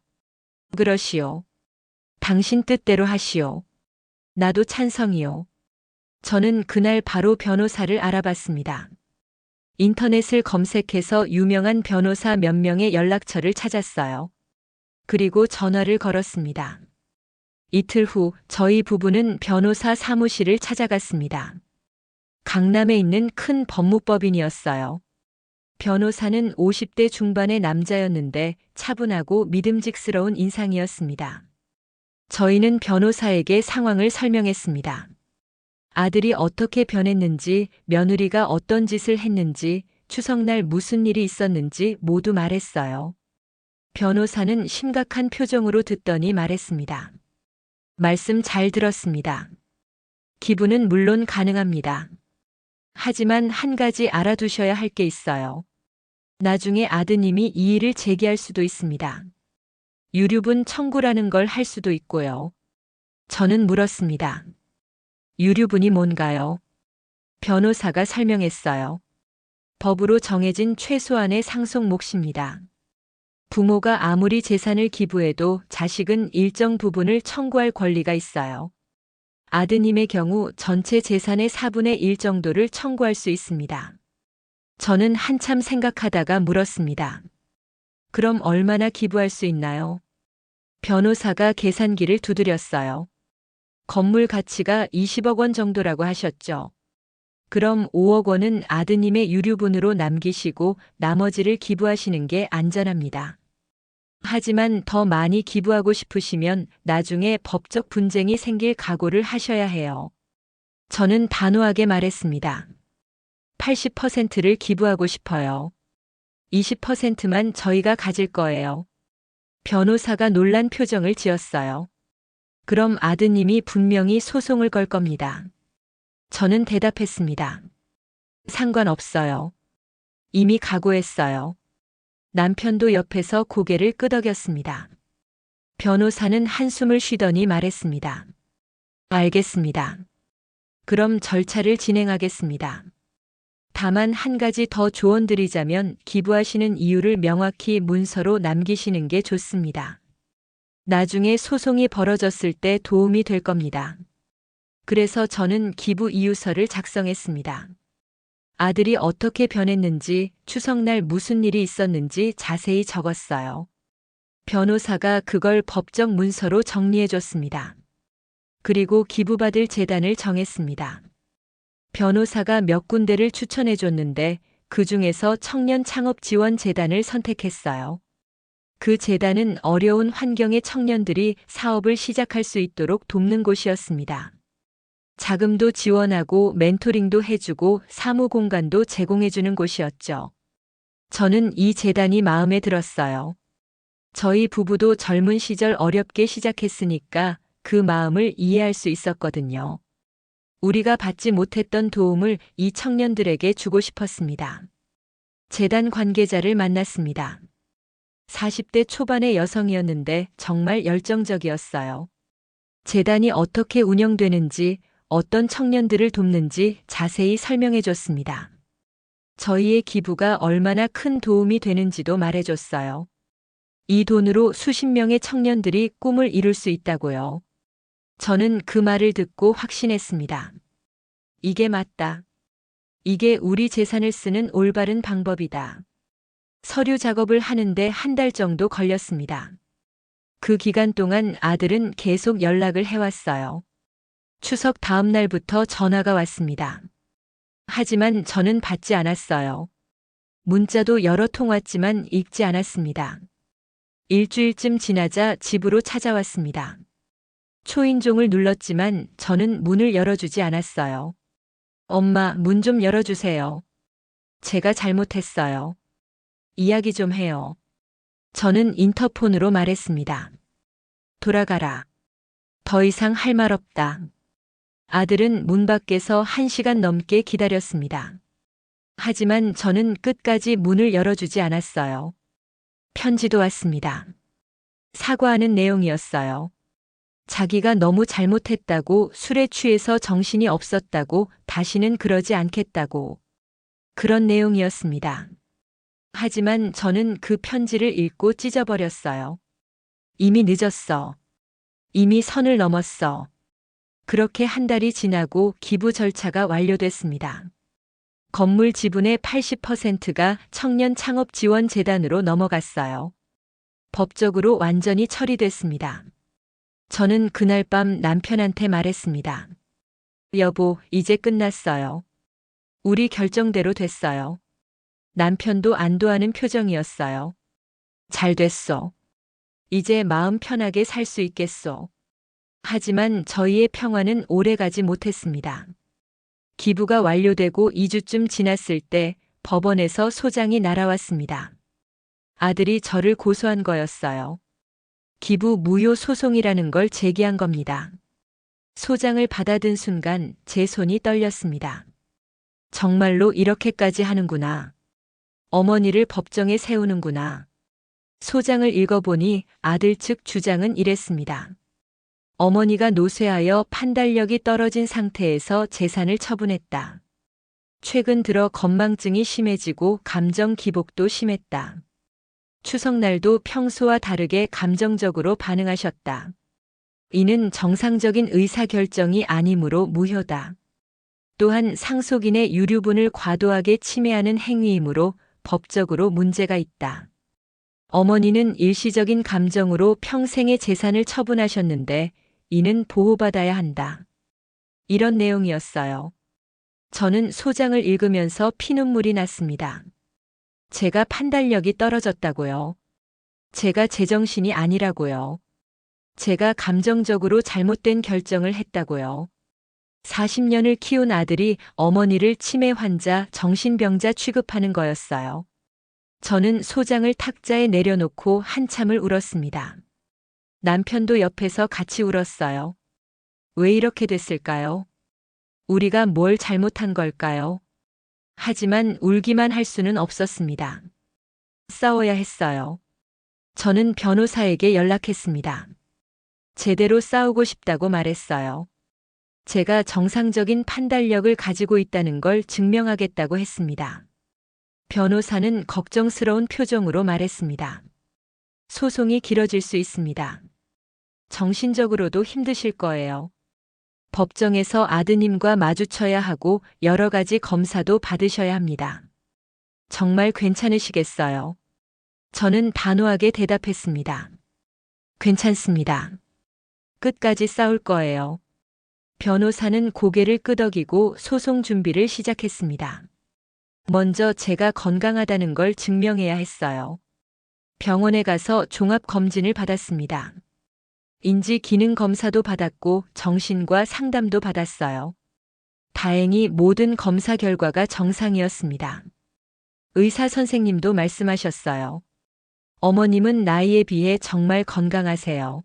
A: 그러시오. 당신 뜻대로 하시오. 나도 찬성이요. 저는 그날 바로 변호사를 알아봤습니다. 인터넷을 검색해서 유명한 변호사 몇 명의 연락처를 찾았어요. 그리고 전화를 걸었습니다. 이틀 후 저희 부부는 변호사 사무실을 찾아갔습니다. 강남에 있는 큰 법무법인이었어요. 변호사는 50대 중반의 남자였는데 차분하고 믿음직스러운 인상이었습니다. 저희는 변호사에게 상황을 설명했습니다. 아들이 어떻게 변했는지, 며느리가 어떤 짓을 했는지, 추석날 무슨 일이 있었는지 모두 말했어요. 변호사는 심각한 표정으로 듣더니 말했습니다. 말씀 잘 들었습니다. 기부는 물론 가능합니다. 하지만 한 가지 알아두셔야 할 게 있어요. 나중에 아드님이 이의를 제기할 수도 있습니다. 유류분 청구라는 걸 할 수도 있고요. 저는 물었습니다. 유류분이 뭔가요? 변호사가 설명했어요. 법으로 정해진 최소한의 상속 몫입니다. 부모가 아무리 재산을 기부해도 자식은 일정 부분을 청구할 권리가 있어요. 아드님의 경우 전체 재산의 4분의 1 정도를 청구할 수 있습니다. 저는 한참 생각하다가 물었습니다. 그럼 얼마나 기부할 수 있나요? 변호사가 계산기를 두드렸어요. 건물 가치가 20억 원 정도라고 하셨죠. 그럼 5억 원은 아드님의 유류분으로 남기시고 나머지를 기부하시는 게 안전합니다. 하지만 더 많이 기부하고 싶으시면 나중에 법적 분쟁이 생길 각오를 하셔야 해요. 저는 단호하게 말했습니다. 80%를 기부하고 싶어요. 20%만 저희가 가질 거예요. 변호사가 놀란 표정을 지었어요. 그럼 아드님이 분명히 소송을 걸 겁니다. 저는 대답했습니다. 상관없어요. 이미 각오했어요. 남편도 옆에서 고개를 끄덕였습니다. 변호사는 한숨을 쉬더니 말했습니다. 알겠습니다. 그럼 절차를 진행하겠습니다. 다만 한 가지 더 조언드리자면 기부하시는 이유를 명확히 문서로 남기시는 게 좋습니다. 나중에 소송이 벌어졌을 때 도움이 될 겁니다. 그래서 저는 기부 이유서를 작성했습니다. 아들이 어떻게 변했는지, 추석날 무슨 일이 있었는지 자세히 적었어요. 변호사가 그걸 법적 문서로 정리해줬습니다. 그리고 기부받을 재단을 정했습니다. 변호사가 몇 군데를 추천해줬는데 그 중에서 청년창업지원재단을 선택했어요. 그 재단은 어려운 환경의 청년들이 사업을 시작할 수 있도록 돕는 곳이었습니다. 자금도 지원하고 멘토링도 해주고 사무 공간도 제공해주는 곳이었죠. 저는 이 재단이 마음에 들었어요. 저희 부부도 젊은 시절 어렵게 시작했으니까 그 마음을 이해할 수 있었거든요. 우리가 받지 못했던 도움을 이 청년들에게 주고 싶었습니다. 재단 관계자를 만났습니다. 40대 초반의 여성이었는데 정말 열정적이었어요. 재단이 어떻게 운영되는지, 어떤 청년들을 돕는지 자세히 설명해 줬습니다. 저희의 기부가 얼마나 큰 도움이 되는지도 말해줬어요. 이 돈으로 수십 명의 청년들이 꿈을 이룰 수 있다고요. 저는 그 말을 듣고 확신했습니다. 이게 맞다. 이게 우리 재산을 쓰는 올바른 방법이다. 서류 작업을 하는데 한 달 정도 걸렸습니다. 그 기간 동안 아들은 계속 연락을 해왔어요. 추석 다음 날부터 전화가 왔습니다. 하지만 저는 받지 않았어요. 문자도 여러 통 왔지만 읽지 않았습니다. 일주일쯤 지나자 집으로 찾아왔습니다. 초인종을 눌렀지만 저는 문을 열어주지 않았어요. 엄마, 문 좀 열어주세요. 제가 잘못했어요. 이야기 좀 해요. 저는 인터폰으로 말했습니다. 돌아가라. 더 이상 할 말 없다. 아들은 문 밖에서 1시간 넘게 기다렸습니다. 하지만 저는 끝까지 문을 열어주지 않았어요. 편지도 왔습니다. 사과하는 내용이었어요. 자기가 너무 잘못했다고, 술에 취해서 정신이 없었다고, 다시는 그러지 않겠다고. 그런 내용이었습니다. 하지만 저는 그 편지를 읽고 찢어버렸어요. 이미 늦었어. 이미 선을 넘었어. 그렇게 한 달이 지나고 기부 절차가 완료됐습니다. 건물 지분의 80%가 청년 창업 지원 재단으로 넘어갔어요. 법적으로 완전히 처리됐습니다. 저는 그날 밤 남편한테 말했습니다. 여보, 이제 끝났어요. 우리 결정대로 됐어요. 남편도 안도하는 표정이었어요. 잘 됐어. 이제 마음 편하게 살 수 있겠어. 하지만 저희의 평화는 오래가지 못했습니다. 기부가 완료되고 2주쯤 지났을 때 법원에서 소장이 날아왔습니다. 아들이 저를 고소한 거였어요. 기부 무효 소송이라는 걸 제기한 겁니다. 소장을 받아든 순간 제 손이 떨렸습니다. 정말로 이렇게까지 하는구나. 어머니를 법정에 세우는구나. 소장을 읽어보니 아들 측 주장은 이랬습니다. 어머니가 노쇠하여 판단력이 떨어진 상태에서 재산을 처분했다. 최근 들어 건망증이 심해지고 감정 기복도 심했다. 추석날도 평소와 다르게 감정적으로 반응하셨다. 이는 정상적인 의사결정이 아니므로 무효다. 또한 상속인의 유류분을 과도하게 침해하는 행위이므로 법적으로 문제가 있다. 어머니는 일시적인 감정으로 평생의 재산을 처분하셨는데 이는 보호받아야 한다. 이런 내용이었어요. 저는 소장을 읽으면서 피눈물이 났습니다. 제가 판단력이 떨어졌다고요. 제가 제정신이 아니라고요. 제가 감정적으로 잘못된 결정을 했다고요. 40년을 키운 아들이 어머니를 치매 환자, 정신병자 취급하는 거였어요. 저는 소장을 탁자에 내려놓고 한참을 울었습니다. 남편도 옆에서 같이 울었어요. 왜 이렇게 됐을까요? 우리가 뭘 잘못한 걸까요? 하지만 울기만 할 수는 없었습니다. 싸워야 했어요. 저는 변호사에게 연락했습니다. 제대로 싸우고 싶다고 말했어요. 제가 정상적인 판단력을 가지고 있다는 걸 증명하겠다고 했습니다. 변호사는 걱정스러운 표정으로 말했습니다. 소송이 길어질 수 있습니다. 정신적으로도 힘드실 거예요. 법정에서 아드님과 마주쳐야 하고 여러 가지 검사도 받으셔야 합니다. 정말 괜찮으시겠어요? 저는 단호하게 대답했습니다. 괜찮습니다. 끝까지 싸울 거예요. 변호사는 고개를 끄덕이고 소송 준비를 시작했습니다. 먼저 제가 건강하다는 걸 증명해야 했어요. 병원에 가서 종합검진을 받았습니다. 인지 기능 검사도 받았고 정신과 상담도 받았어요. 다행히 모든 검사 결과가 정상이었습니다. 의사 선생님도 말씀하셨어요. 어머님은 나이에 비해 정말 건강하세요.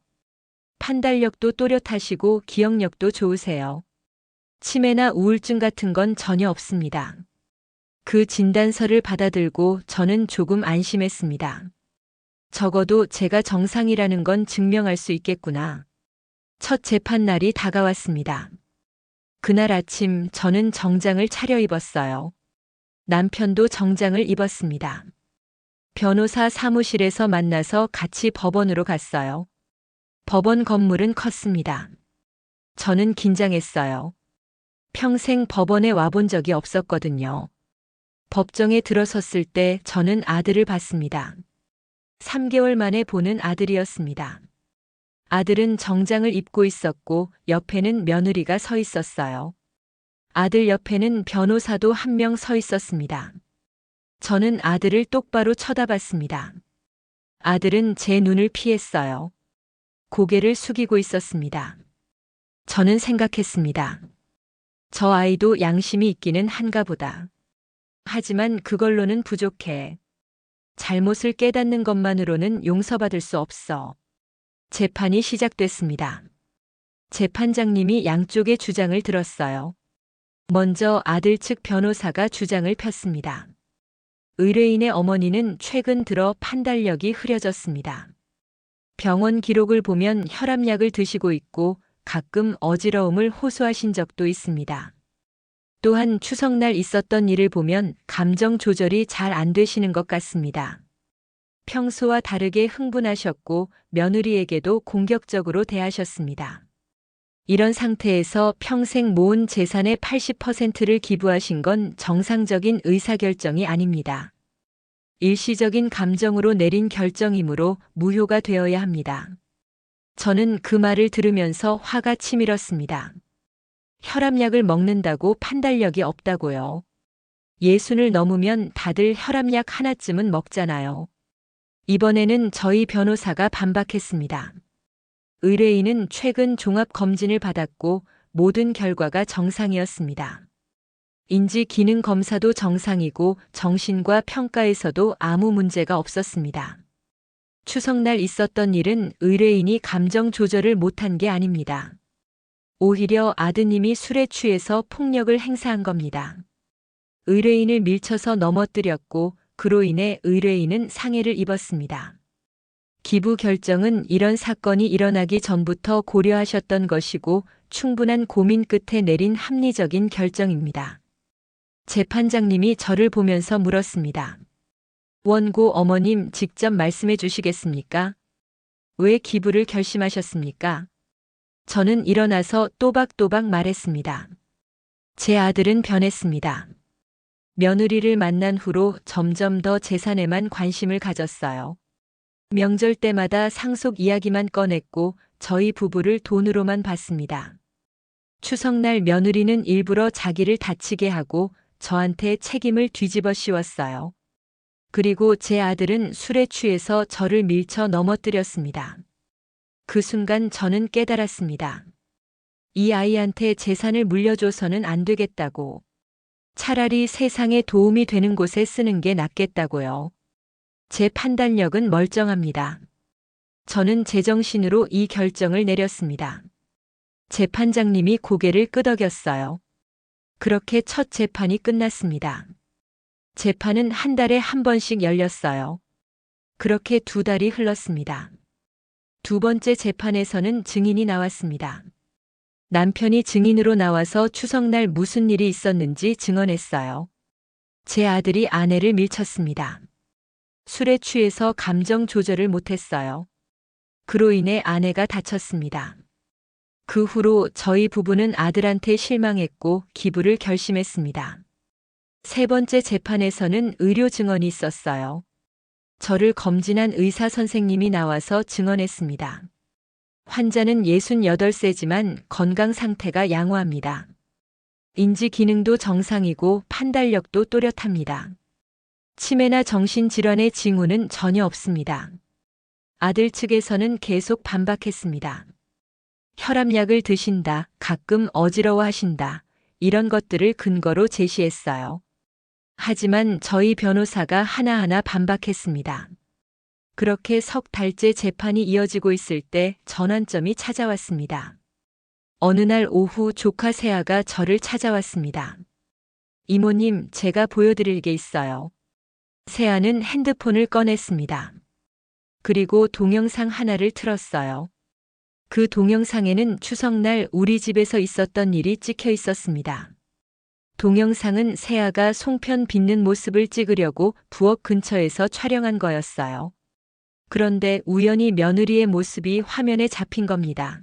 A: 판단력도 또렷하시고 기억력도 좋으세요. 치매나 우울증 같은 건 전혀 없습니다. 그 진단서를 받아들고 저는 조금 안심했습니다. 적어도 제가 정상이라는 건 증명할 수 있겠구나. 첫 재판 날이 다가왔습니다. 그날 아침 저는 정장을 차려입었어요. 남편도 정장을 입었습니다. 변호사 사무실에서 만나서 같이 법원으로 갔어요. 법원 건물은 컸습니다. 저는 긴장했어요. 평생 법원에 와본 적이 없었거든요. 법정에 들어섰을 때 저는 아들을 봤습니다. 3개월 만에 보는 아들이었습니다. 아들은 정장을 입고 있었고 옆에는 며느리가 서 있었어요. 아들 옆에는 변호사도 한 명 서 있었습니다. 저는 아들을 똑바로 쳐다봤습니다. 아들은 제 눈을 피했어요. 고개를 숙이고 있었습니다. 저는 생각했습니다. 저 아이도 양심이 있기는 한가 보다. 하지만 그걸로는 부족해. 잘못을 깨닫는 것만으로는 용서받을 수 없어. 재판이 시작됐습니다. 재판장님이 양쪽의 주장을 들었어요. 먼저 아들 측 변호사가 주장을 폈습니다. 의뢰인의 어머니는 최근 들어 판단력이 흐려졌습니다. 병원 기록을 보면 혈압약을 드시고 있고 가끔 어지러움을 호소하신 적도 있습니다. 또한 추석날 있었던 일을 보면 감정 조절이 잘 안 되시는 것 같습니다. 평소와 다르게 흥분하셨고 며느리에게도 공격적으로 대하셨습니다. 이런 상태에서 평생 모은 재산의 80%를 기부하신 건 정상적인 의사결정이 아닙니다. 일시적인 감정으로 내린 결정이므로 무효가 되어야 합니다. 저는 그 말을 들으면서 화가 치밀었습니다. 혈압약을 먹는다고 판단력이 없다고요. 예순을 넘으면 다들 혈압약 하나쯤은 먹잖아요. 이번에는 저희 변호사가 반박했습니다. 의뢰인은 최근 종합검진을 받았고 모든 결과가 정상이었습니다. 인지 기능 검사도 정상이고 정신과 평가에서도 아무 문제가 없었습니다. 추석날 있었던 일은 의뢰인이 감정 조절을 못한 게 아닙니다. 오히려 아드님이 술에 취해서 폭력을 행사한 겁니다. 의뢰인을 밀쳐서 넘어뜨렸고 그로 인해 의뢰인은 상해를 입었습니다. 기부 결정은 이런 사건이 일어나기 전부터 고려하셨던 것이고 충분한 고민 끝에 내린 합리적인 결정입니다. 재판장님이 저를 보면서 물었습니다. 원고 어머님 직접 말씀해 주시겠습니까? 왜 기부를 결심하셨습니까? 저는 일어나서 또박또박 말했습니다. 제 아들은 변했습니다. 며느리를 만난 후로 점점 더 재산에만 관심을 가졌어요. 명절 때마다 상속 이야기만 꺼냈고 저희 부부를 돈으로만 봤습니다. 추석날 며느리는 일부러 자기를 다치게 하고 저한테 책임을 뒤집어 씌웠어요. 그리고 제 아들은 술에 취해서 저를 밀쳐 넘어뜨렸습니다. 그 순간 저는 깨달았습니다. 이 아이한테 재산을 물려줘서는 안 되겠다고. 차라리 세상에 도움이 되는 곳에 쓰는 게 낫겠다고요. 제 판단력은 멀쩡합니다. 저는 제정신으로 이 결정을 내렸습니다. 재판장님이 고개를 끄덕였어요. 그렇게 첫 재판이 끝났습니다. 재판은 한 달에 한 번씩 열렸어요. 그렇게 2달이 흘렀습니다. 두 번째 재판에서는 증인이 나왔습니다. 남편이 증인으로 나와서 추석날 무슨 일이 있었는지 증언했어요. 제 아들이 아내를 밀쳤습니다. 술에 취해서 감정 조절을 못했어요. 그로 인해 아내가 다쳤습니다. 그 후로 저희 부부는 아들한테 실망했고 기부를 결심했습니다. 세 번째 재판에서는 의료 증언이 있었어요. 저를 검진한 의사 선생님이 나와서 증언했습니다. 환자는 68세지만 건강 상태가 양호합니다. 인지 기능도 정상이고 판단력도 또렷합니다. 치매나 정신질환의 징후는 전혀 없습니다. 아들 측에서는 계속 반박했습니다. 혈압약을 드신다, 가끔 어지러워하신다, 이런 것들을 근거로 제시했어요. 하지만 저희 변호사가 하나하나 반박했습니다. 그렇게 석 달째 재판이 이어지고 있을 때 전환점이 찾아왔습니다. 어느 날 오후 조카 세아가 저를 찾아왔습니다. 이모님, 제가 보여드릴 게 있어요. 세아는 핸드폰을 꺼냈습니다. 그리고 동영상 하나를 틀었어요. 그 동영상에는 추석날 우리 집에서 있었던 일이 찍혀 있었습니다. 동영상은 세아가 송편 빚는 모습을 찍으려고 부엌 근처에서 촬영한 거였어요. 그런데 우연히 며느리의 모습이 화면에 잡힌 겁니다.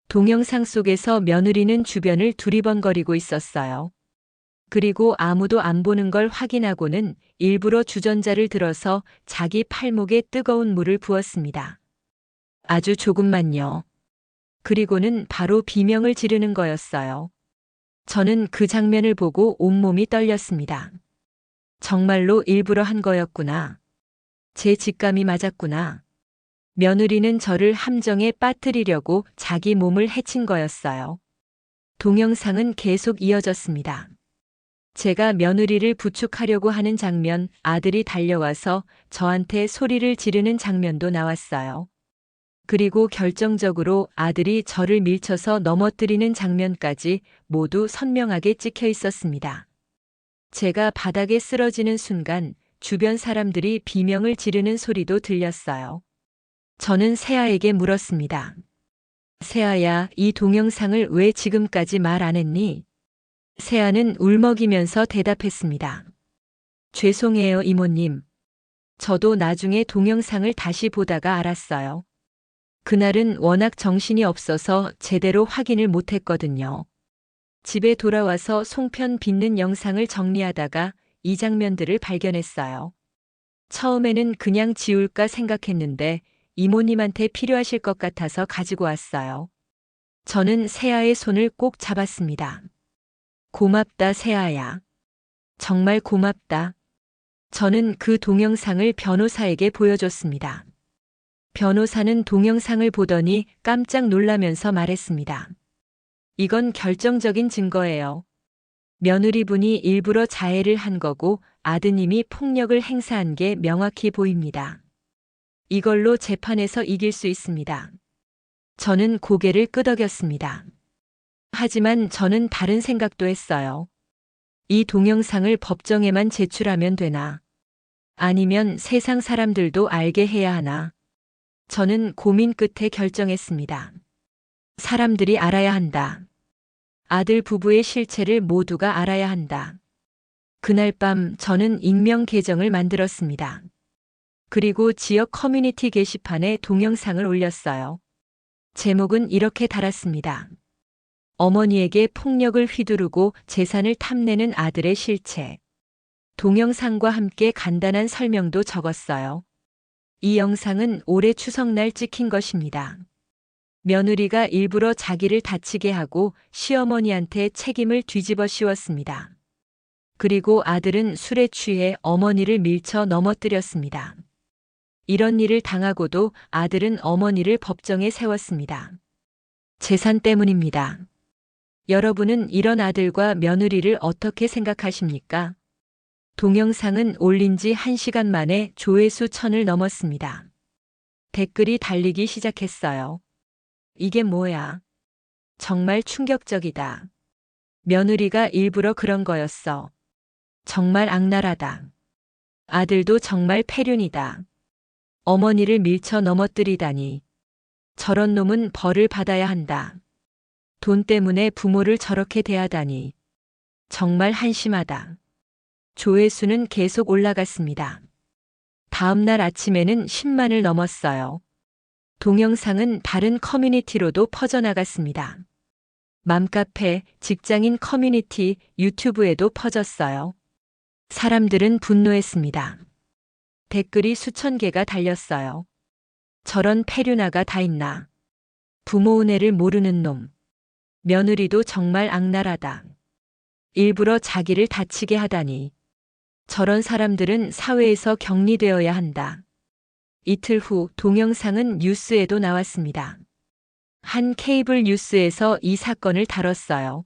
A: 동영상 속에서 며느리는 주변을 두리번거리고 있었어요. 그리고 아무도 안 보는 걸 확인하고는 일부러 주전자를 들어서 자기 팔목에 뜨거운 물을 부었습니다. 아주 조금만요. 그리고는 바로 비명을 지르는 거였어요. 저는 그 장면을 보고 온몸이 떨렸습니다. 정말로 일부러 한 거였구나. 제 직감이 맞았구나. 며느리는 저를 함정에 빠뜨리려고 자기 몸을 해친 거였어요. 동영상은 계속 이어졌습니다. 제가 며느리를 부축하려고 하는 장면, 아들이 달려와서 저한테 소리를 지르는 장면도 나왔어요. 그리고 결정적으로 아들이 저를 밀쳐서 넘어뜨리는 장면까지 모두 선명하게 찍혀 있었습니다. 제가 바닥에 쓰러지는 순간 주변 사람들이 비명을 지르는 소리도 들렸어요. 저는 세아에게 물었습니다. 세아야, 이 동영상을 왜 지금까지 말 안 했니? 세아는 울먹이면서 대답했습니다. 죄송해요, 이모님. 저도 나중에 동영상을 다시 보다가 알았어요. 그날은 워낙 정신이 없어서 제대로 확인을 못했거든요. 집에 돌아와서 송편 빚는 영상을 정리하다가 이 장면들을 발견했어요. 처음에는 그냥 지울까 생각했는데 이모님한테 필요하실 것 같아서 가지고 왔어요. 저는 세아의 손을 꼭 잡았습니다. 고맙다, 세아야. 정말 고맙다. 저는 그 동영상을 변호사에게 보여줬습니다. 변호사는 동영상을 보더니 깜짝 놀라면서 말했습니다. 이건 결정적인 증거예요. 며느리분이 일부러 자해를 한 거고 아드님이 폭력을 행사한 게 명확히 보입니다. 이걸로 재판에서 이길 수 있습니다. 저는 고개를 끄덕였습니다. 하지만 저는 다른 생각도 했어요. 이 동영상을 법정에만 제출하면 되나? 아니면 세상 사람들도 알게 해야 하나? 저는 고민 끝에 결정했습니다. 사람들이 알아야 한다. 아들 부부의 실체를 모두가 알아야 한다. 그날 밤 저는 익명 계정을 만들었습니다. 그리고 지역 커뮤니티 게시판에 동영상을 올렸어요. 제목은 이렇게 달았습니다. 어머니에게 폭력을 휘두르고 재산을 탐내는 아들의 실체. 동영상과 함께 간단한 설명도 적었어요. 이 영상은 올해 추석날 찍힌 것입니다. 며느리가 일부러 자기를 다치게 하고 시어머니한테 책임을 뒤집어 씌웠습니다. 그리고 아들은 술에 취해 어머니를 밀쳐 넘어뜨렸습니다. 이런 일을 당하고도 아들은 어머니를 법정에 세웠습니다. 재산 때문입니다. 여러분은 이런 아들과 며느리를 어떻게 생각하십니까? 동영상은 올린 지 1시간 만에 조회수 1000을 넘었습니다. 댓글이 달리기 시작했어요. 이게 뭐야? 정말 충격적이다. 며느리가 일부러 그런 거였어. 정말 악랄하다. 아들도 정말 폐륜이다. 어머니를 밀쳐 넘어뜨리다니. 저런 놈은 벌을 받아야 한다. 돈 때문에 부모를 저렇게 대하다니. 정말 한심하다. 조회수는 계속 올라갔습니다. 다음 날 아침에는 10만을 넘었어요. 동영상은 다른 커뮤니티로도 퍼져나갔습니다. 맘카페, 직장인 커뮤니티, 유튜브에도 퍼졌어요. 사람들은 분노했습니다. 댓글이 수천 개가 달렸어요. 저런 폐륜아가 다 있나. 부모 은혜를 모르는 놈. 며느리도 정말 악랄하다. 일부러 자기를 다치게 하다니. 저런 사람들은 사회에서 격리되어야 한다. 이틀 후 동영상은 뉴스에도 나왔습니다. 한 케이블 뉴스에서 이 사건을 다뤘어요.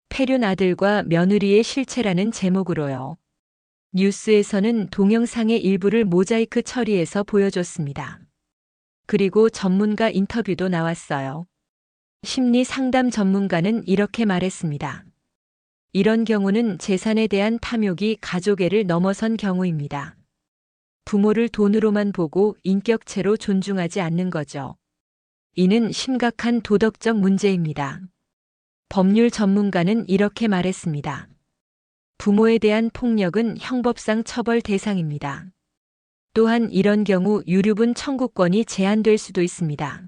A: 폐륜 아들과 며느리의 실체라는 제목으로요. 뉴스에서는 동영상의 일부를 모자이크 처리해서 보여줬습니다. 그리고 전문가 인터뷰도 나왔어요. 심리 상담 전문가는 이렇게 말했습니다. 이런 경우는 재산에 대한 탐욕이 가족애를 넘어선 경우입니다. 부모를 돈으로만 보고 인격체로 존중하지 않는 거죠. 이는 심각한 도덕적 문제입니다. 법률 전문가는 이렇게 말했습니다. 부모에 대한 폭력은 형법상 처벌 대상입니다. 또한 이런 경우 유류분 청구권이 제한될 수도 있습니다.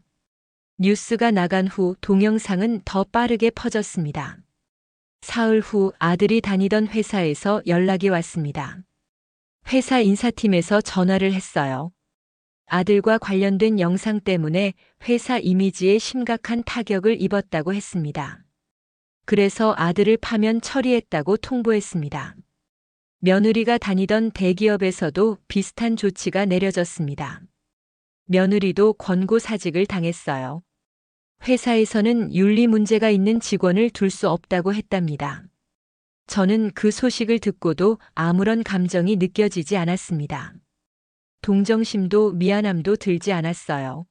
A: 뉴스가 나간 후 동영상은 더 빠르게 퍼졌습니다. 사흘 후 아들이 다니던 회사에서 연락이 왔습니다. 회사 인사팀에서 전화를 했어요. 아들과 관련된 영상 때문에 회사 이미지에 심각한 타격을 입었다고 했습니다. 그래서 아들을 파면 처리했다고 통보했습니다. 며느리가 다니던 대기업에서도 비슷한 조치가 내려졌습니다. 며느리도 권고사직을 당했어요. 회사에서는 윤리 문제가 있는 직원을 둘 수 없다고 했답니다. 저는 그 소식을 듣고도 아무런 감정이 느껴지지 않았습니다. 동정심도 미안함도 들지 않았어요.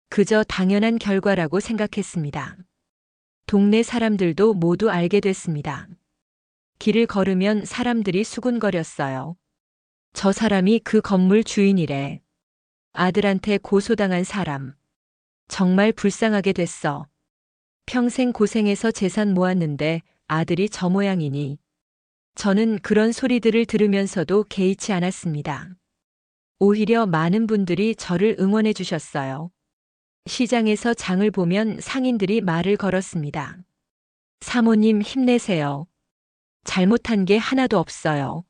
A: 그저 당연한 결과라고 생각했습니다. 동네 사람들도 모두 알게 됐습니다. 길을 걸으면 사람들이 수군거렸어요. 저 사람이 그 건물 주인이래. 아들한테 고소당한 사람. 정말 불쌍하게 됐어. 평생 고생해서 재산 모았는데 아들이 저 모양이니. 저는 그런 소리들을 들으면서도 개의치 않았습니다. 오히려 많은 분들이 저를 응원해 주셨어요. 시장에서 장을 보면 상인들이 말을 걸었습니다. 사모님 힘내세요. 잘못한 게 하나도 없어요.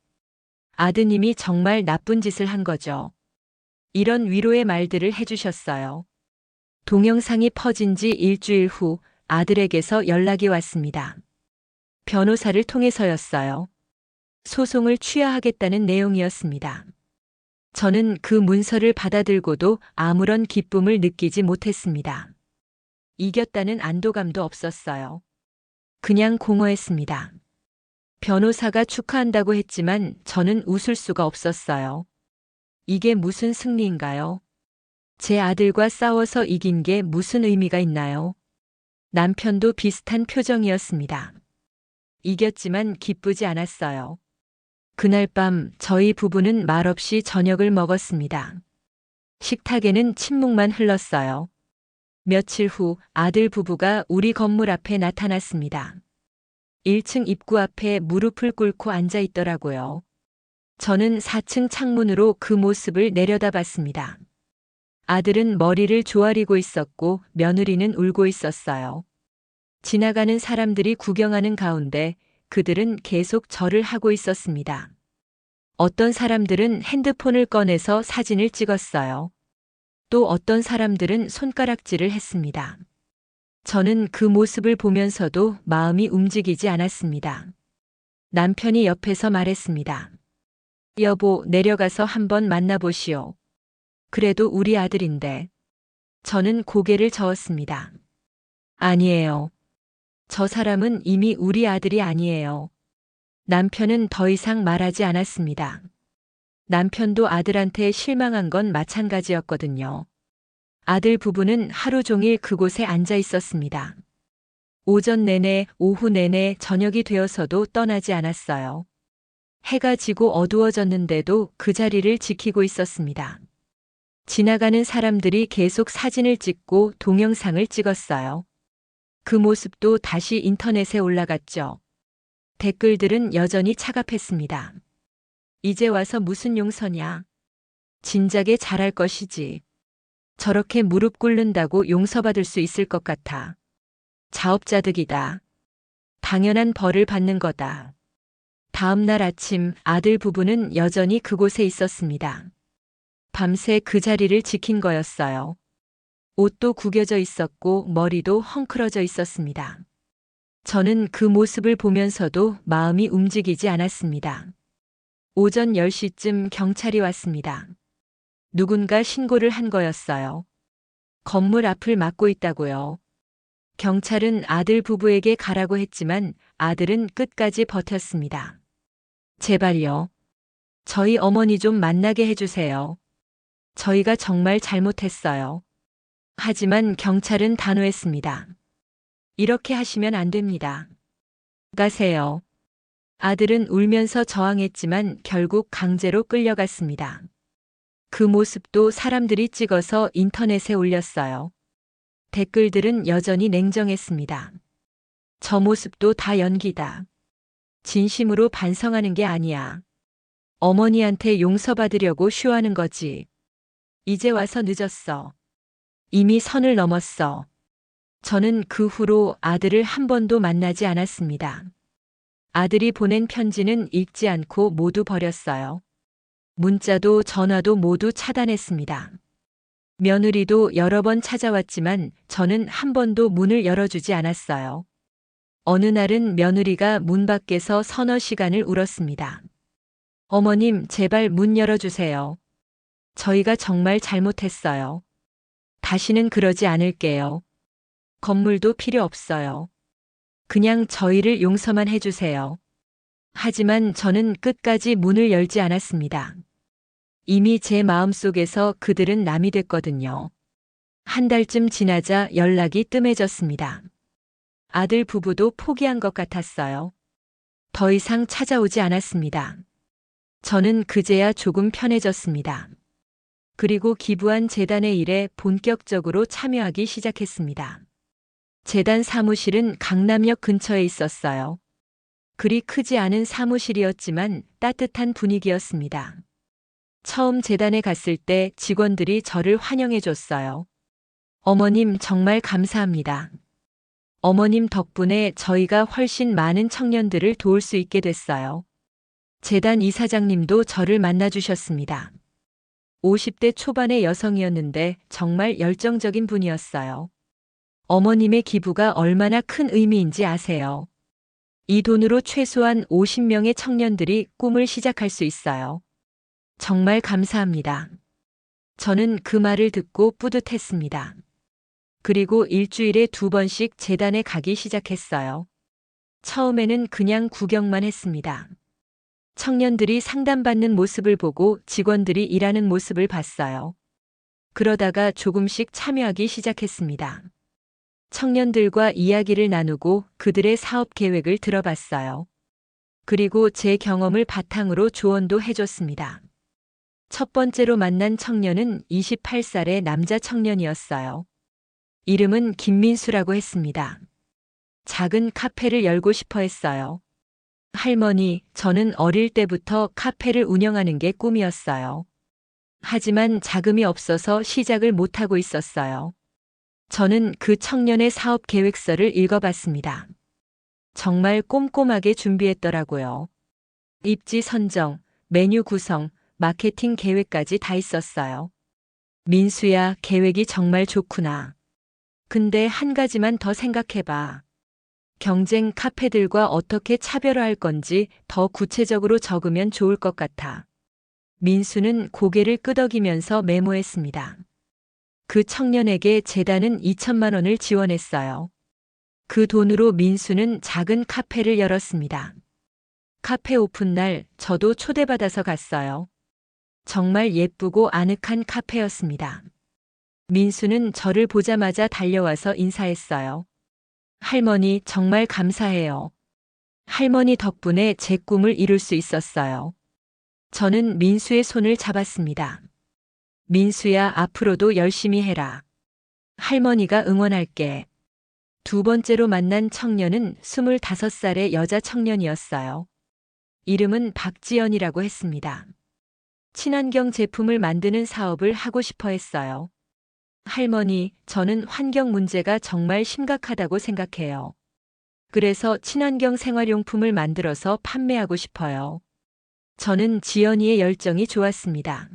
A: 아드님이 정말 나쁜 짓을 한 거죠. 이런 위로의 말들을 해주셨어요. 동영상이 퍼진 지 일주일 후 아들에게서 연락이 왔습니다. 변호사를 통해서였어요. 소송을 취하하겠다는 내용이었습니다. 저는 그 문서를 받아들고도 아무런 기쁨을 느끼지 못했습니다. 이겼다는 안도감도 없었어요. 그냥 공허했습니다. 변호사가 축하한다고 했지만 저는 웃을 수가 없었어요. 이게 무슨 승리인가요? 제 아들과 싸워서 이긴 게 무슨 의미가 있나요? 남편도 비슷한 표정이었습니다. 이겼지만 기쁘지 않았어요. 그날 밤 저희 부부는 말없이 저녁을 먹었습니다. 식탁에는 침묵만 흘렀어요. 며칠 후 아들 부부가 우리 건물 앞에 나타났습니다. 1층 입구 앞에 무릎을 꿇고 앉아 있더라고요. 저는 4층 창문으로 그 모습을 내려다봤습니다. 아들은 머리를 조아리고 있었고 며느리는 울고 있었어요. 지나가는 사람들이 구경하는 가운데 그들은 계속 절을 하고 있었습니다. 어떤 사람들은 핸드폰을 꺼내서 사진을 찍었어요. 또 어떤 사람들은 손가락질을 했습니다. 저는 그 모습을 보면서도 마음이 움직이지 않았습니다. 남편이 옆에서 말했습니다. 여보, 내려가서 한번 만나보시오. 그래도 우리 아들인데. 저는 고개를 저었습니다. 아니에요. 저 사람은 이미 우리 아들이 아니에요. 남편은 더 이상 말하지 않았습니다. 남편도 아들한테 실망한 건 마찬가지였거든요. 아들 부부는 하루 종일 그곳에 앉아 있었습니다. 오전 내내, 오후 내내 저녁이 되어서도 떠나지 않았어요. 해가 지고 어두워졌는데도 그 자리를 지키고 있었습니다. 지나가는 사람들이 계속 사진을 찍고 동영상을 찍었어요. 그 모습도 다시 인터넷에 올라갔죠. 댓글들은 여전히 차갑했습니다. 이제 와서 무슨 용서냐? 진작에 잘할 것이지. 저렇게 무릎 꿇는다고 용서받을 수 있을 것 같아. 자업자득이다. 당연한 벌을 받는 거다. 다음 날 아침 아들 부부는 여전히 그곳에 있었습니다. 밤새 그 자리를 지킨 거였어요. 옷도 구겨져 있었고 머리도 헝클어져 있었습니다. 저는 그 모습을 보면서도 마음이 움직이지 않았습니다. 오전 10시쯤 경찰이 왔습니다. 누군가 신고를 한 거였어요. 건물 앞을 막고 있다고요. 경찰은 아들 부부에게 가라고 했지만 아들은 끝까지 버텼습니다. 제발요. 저희 어머니 좀 만나게 해주세요. 저희가 정말 잘못했어요. 하지만 경찰은 단호했습니다. 이렇게 하시면 안 됩니다. 가세요. 아들은 울면서 저항했지만 결국 강제로 끌려갔습니다. 그 모습도 사람들이 찍어서 인터넷에 올렸어요. 댓글들은 여전히 냉정했습니다. 저 모습도 다 연기다. 진심으로 반성하는 게 아니야. 어머니한테 용서받으려고 쇼하는 거지. 이제 와서 늦었어. 이미 선을 넘었어. 저는 그 후로 아들을 한 번도 만나지 않았습니다. 아들이 보낸 편지는 읽지 않고 모두 버렸어요. 문자도 전화도 모두 차단했습니다. 며느리도 여러 번 찾아왔지만 저는 한 번도 문을 열어주지 않았어요. 어느 날은 며느리가 문 밖에서 서너 시간을 울었습니다. 어머님, 제발 문 열어주세요. 저희가 정말 잘못했어요. 다시는 그러지 않을게요. 건물도 필요 없어요. 그냥 저희를 용서만 해주세요. 하지만 저는 끝까지 문을 열지 않았습니다. 이미 제 마음속에서 그들은 남이 됐거든요. 한 달쯤 지나자 연락이 뜸해졌습니다. 아들 부부도 포기한 것 같았어요. 더 이상 찾아오지 않았습니다. 저는 그제야 조금 편해졌습니다. 그리고 기부한 재단의 일에 본격적으로 참여하기 시작했습니다. 재단 사무실은 강남역 근처에 있었어요. 그리 크지 않은 사무실이었지만 따뜻한 분위기였습니다. 처음 재단에 갔을 때 직원들이 저를 환영해 줬어요. 어머님 정말 감사합니다. 어머님 덕분에 저희가 훨씬 많은 청년들을 도울 수 있게 됐어요. 재단 이사장님도 저를 만나주셨습니다. 50대 초반의 여성이었는데 정말 열정적인 분이었어요. 어머님의 기부가 얼마나 큰 의미인지 아세요? 이 돈으로 최소한 50명의 청년들이 꿈을 시작할 수 있어요. 정말 감사합니다. 저는 그 말을 듣고 뿌듯했습니다. 그리고 일주일에 2번씩 재단에 가기 시작했어요. 처음에는 그냥 구경만 했습니다. 청년들이 상담받는 모습을 보고 직원들이 일하는 모습을 봤어요. 그러다가 조금씩 참여하기 시작했습니다. 청년들과 이야기를 나누고 그들의 사업 계획을 들어봤어요. 그리고 제 경험을 바탕으로 조언도 해줬습니다. 첫 번째로 만난 청년은 28살의 남자 청년이었어요. 이름은 김민수라고 했습니다. 작은 카페를 열고 싶어 했어요. 할머니, 저는 어릴 때부터 카페를 운영하는 게 꿈이었어요. 하지만 자금이 없어서 시작을 못하고 있었어요. 저는 그 청년의 사업 계획서를 읽어봤습니다. 정말 꼼꼼하게 준비했더라고요. 입지 선정, 메뉴 구성, 마케팅 계획까지 다 있었어요. 민수야, 계획이 정말 좋구나. 근데 한 가지만 더 생각해봐. 경쟁 카페들과 어떻게 차별화할 건지 더 구체적으로 적으면 좋을 것 같아. 민수는 고개를 끄덕이면서 메모했습니다. 그 청년에게 재단은 2천만 원을 지원했어요. 그 돈으로 민수는 작은 카페를 열었습니다. 카페 오픈 날 저도 초대받아서 갔어요. 정말 예쁘고 아늑한 카페였습니다. 민수는 저를 보자마자 달려와서 인사했어요. 할머니, 정말 감사해요. 할머니 덕분에 제 꿈을 이룰 수 있었어요. 저는 민수의 손을 잡았습니다. 민수야, 앞으로도 열심히 해라. 할머니가 응원할게. 두 번째로 만난 청년은 25살의 여자 청년이었어요. 이름은 박지연이라고 했습니다. 친환경 제품을 만드는 사업을 하고 싶어 했어요. 할머니, 저는 환경 문제가 정말 심각하다고 생각해요. 그래서 친환경 생활용품을 만들어서 판매하고 싶어요. 저는 지연이의 열정이 좋았습니다.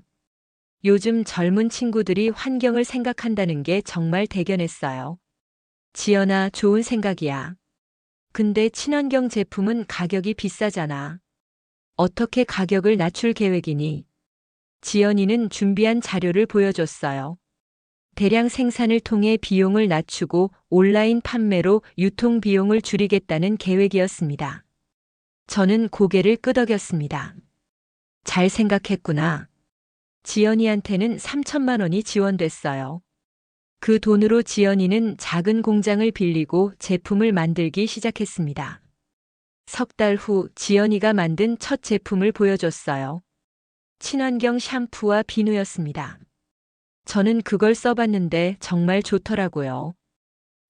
A: 요즘 젊은 친구들이 환경을 생각한다는 게 정말 대견했어요. 지연아, 좋은 생각이야. 근데 친환경 제품은 가격이 비싸잖아. 어떻게 가격을 낮출 계획이니? 지연이는 준비한 자료를 보여줬어요. 대량 생산을 통해 비용을 낮추고 온라인 판매로 유통 비용을 줄이겠다는 계획이었습니다. 저는 고개를 끄덕였습니다. 잘 생각했구나. 지연이한테는 3천만 원이 지원됐어요. 그 돈으로 지연이는 작은 공장을 빌리고 제품을 만들기 시작했습니다. 석 달 후 지연이가 만든 첫 제품을 보여줬어요. 친환경 샴푸와 비누였습니다. 저는 그걸 써봤는데 정말 좋더라고요.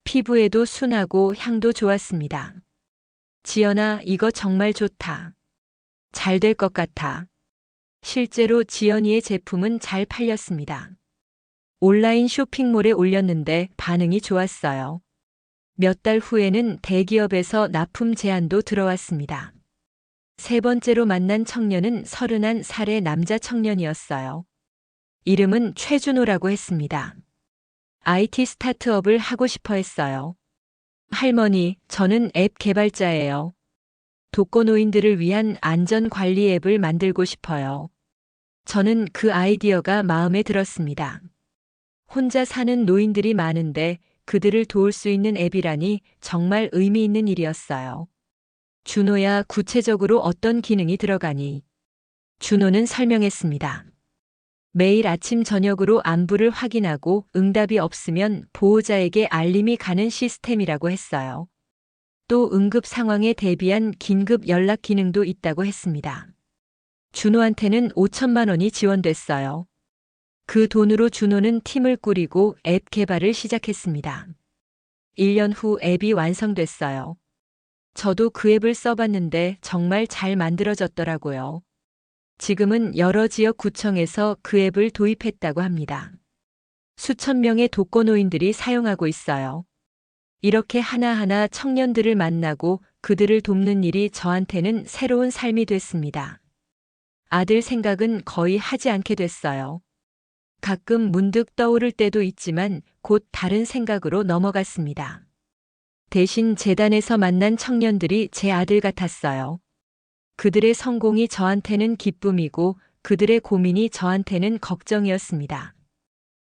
A: 피부에도 순하고 향도 좋았습니다. 지연아, 이거 정말 좋다. 잘 될 것 같아. 실제로 지연이의 제품은 잘 팔렸습니다. 온라인 쇼핑몰에 올렸는데 반응이 좋았어요. 몇 달 후에는 대기업에서 납품 제안도 들어왔습니다. 세 번째로 만난 청년은 31살의 남자 청년이었어요. 이름은 최준호라고 했습니다. IT 스타트업을 하고 싶어 했어요. 할머니, 저는 앱 개발자예요. 독거노인들을 위한 안전관리 앱을 만들고 싶어요. 저는 그 아이디어가 마음에 들었습니다. 혼자 사는 노인들이 많은데 그들을 도울 수 있는 앱이라니 정말 의미 있는 일이었어요. 준호야, 구체적으로 어떤 기능이 들어가니? 준호는 설명했습니다. 매일 아침 저녁으로 안부를 확인하고 응답이 없으면 보호자에게 알림이 가는 시스템이라고 했어요. 또 응급 상황에 대비한 긴급 연락 기능도 있다고 했습니다. 준호한테는 5천만 원이 지원됐어요. 그 돈으로 준호는 팀을 꾸리고 앱 개발을 시작했습니다. 1년 후 앱이 완성됐어요. 저도 그 앱을 써봤는데 정말 잘 만들어졌더라고요. 지금은 여러 지역 구청에서 그 앱을 도입했다고 합니다. 수천 명의 독거노인들이 사용하고 있어요. 이렇게 하나하나 청년들을 만나고 그들을 돕는 일이 저한테는 새로운 삶이 됐습니다. 아들 생각은 거의 하지 않게 됐어요. 가끔 문득 떠오를 때도 있지만 곧 다른 생각으로 넘어갔습니다. 대신 재단에서 만난 청년들이 제 아들 같았어요. 그들의 성공이 저한테는 기쁨이고 그들의 고민이 저한테는 걱정이었습니다.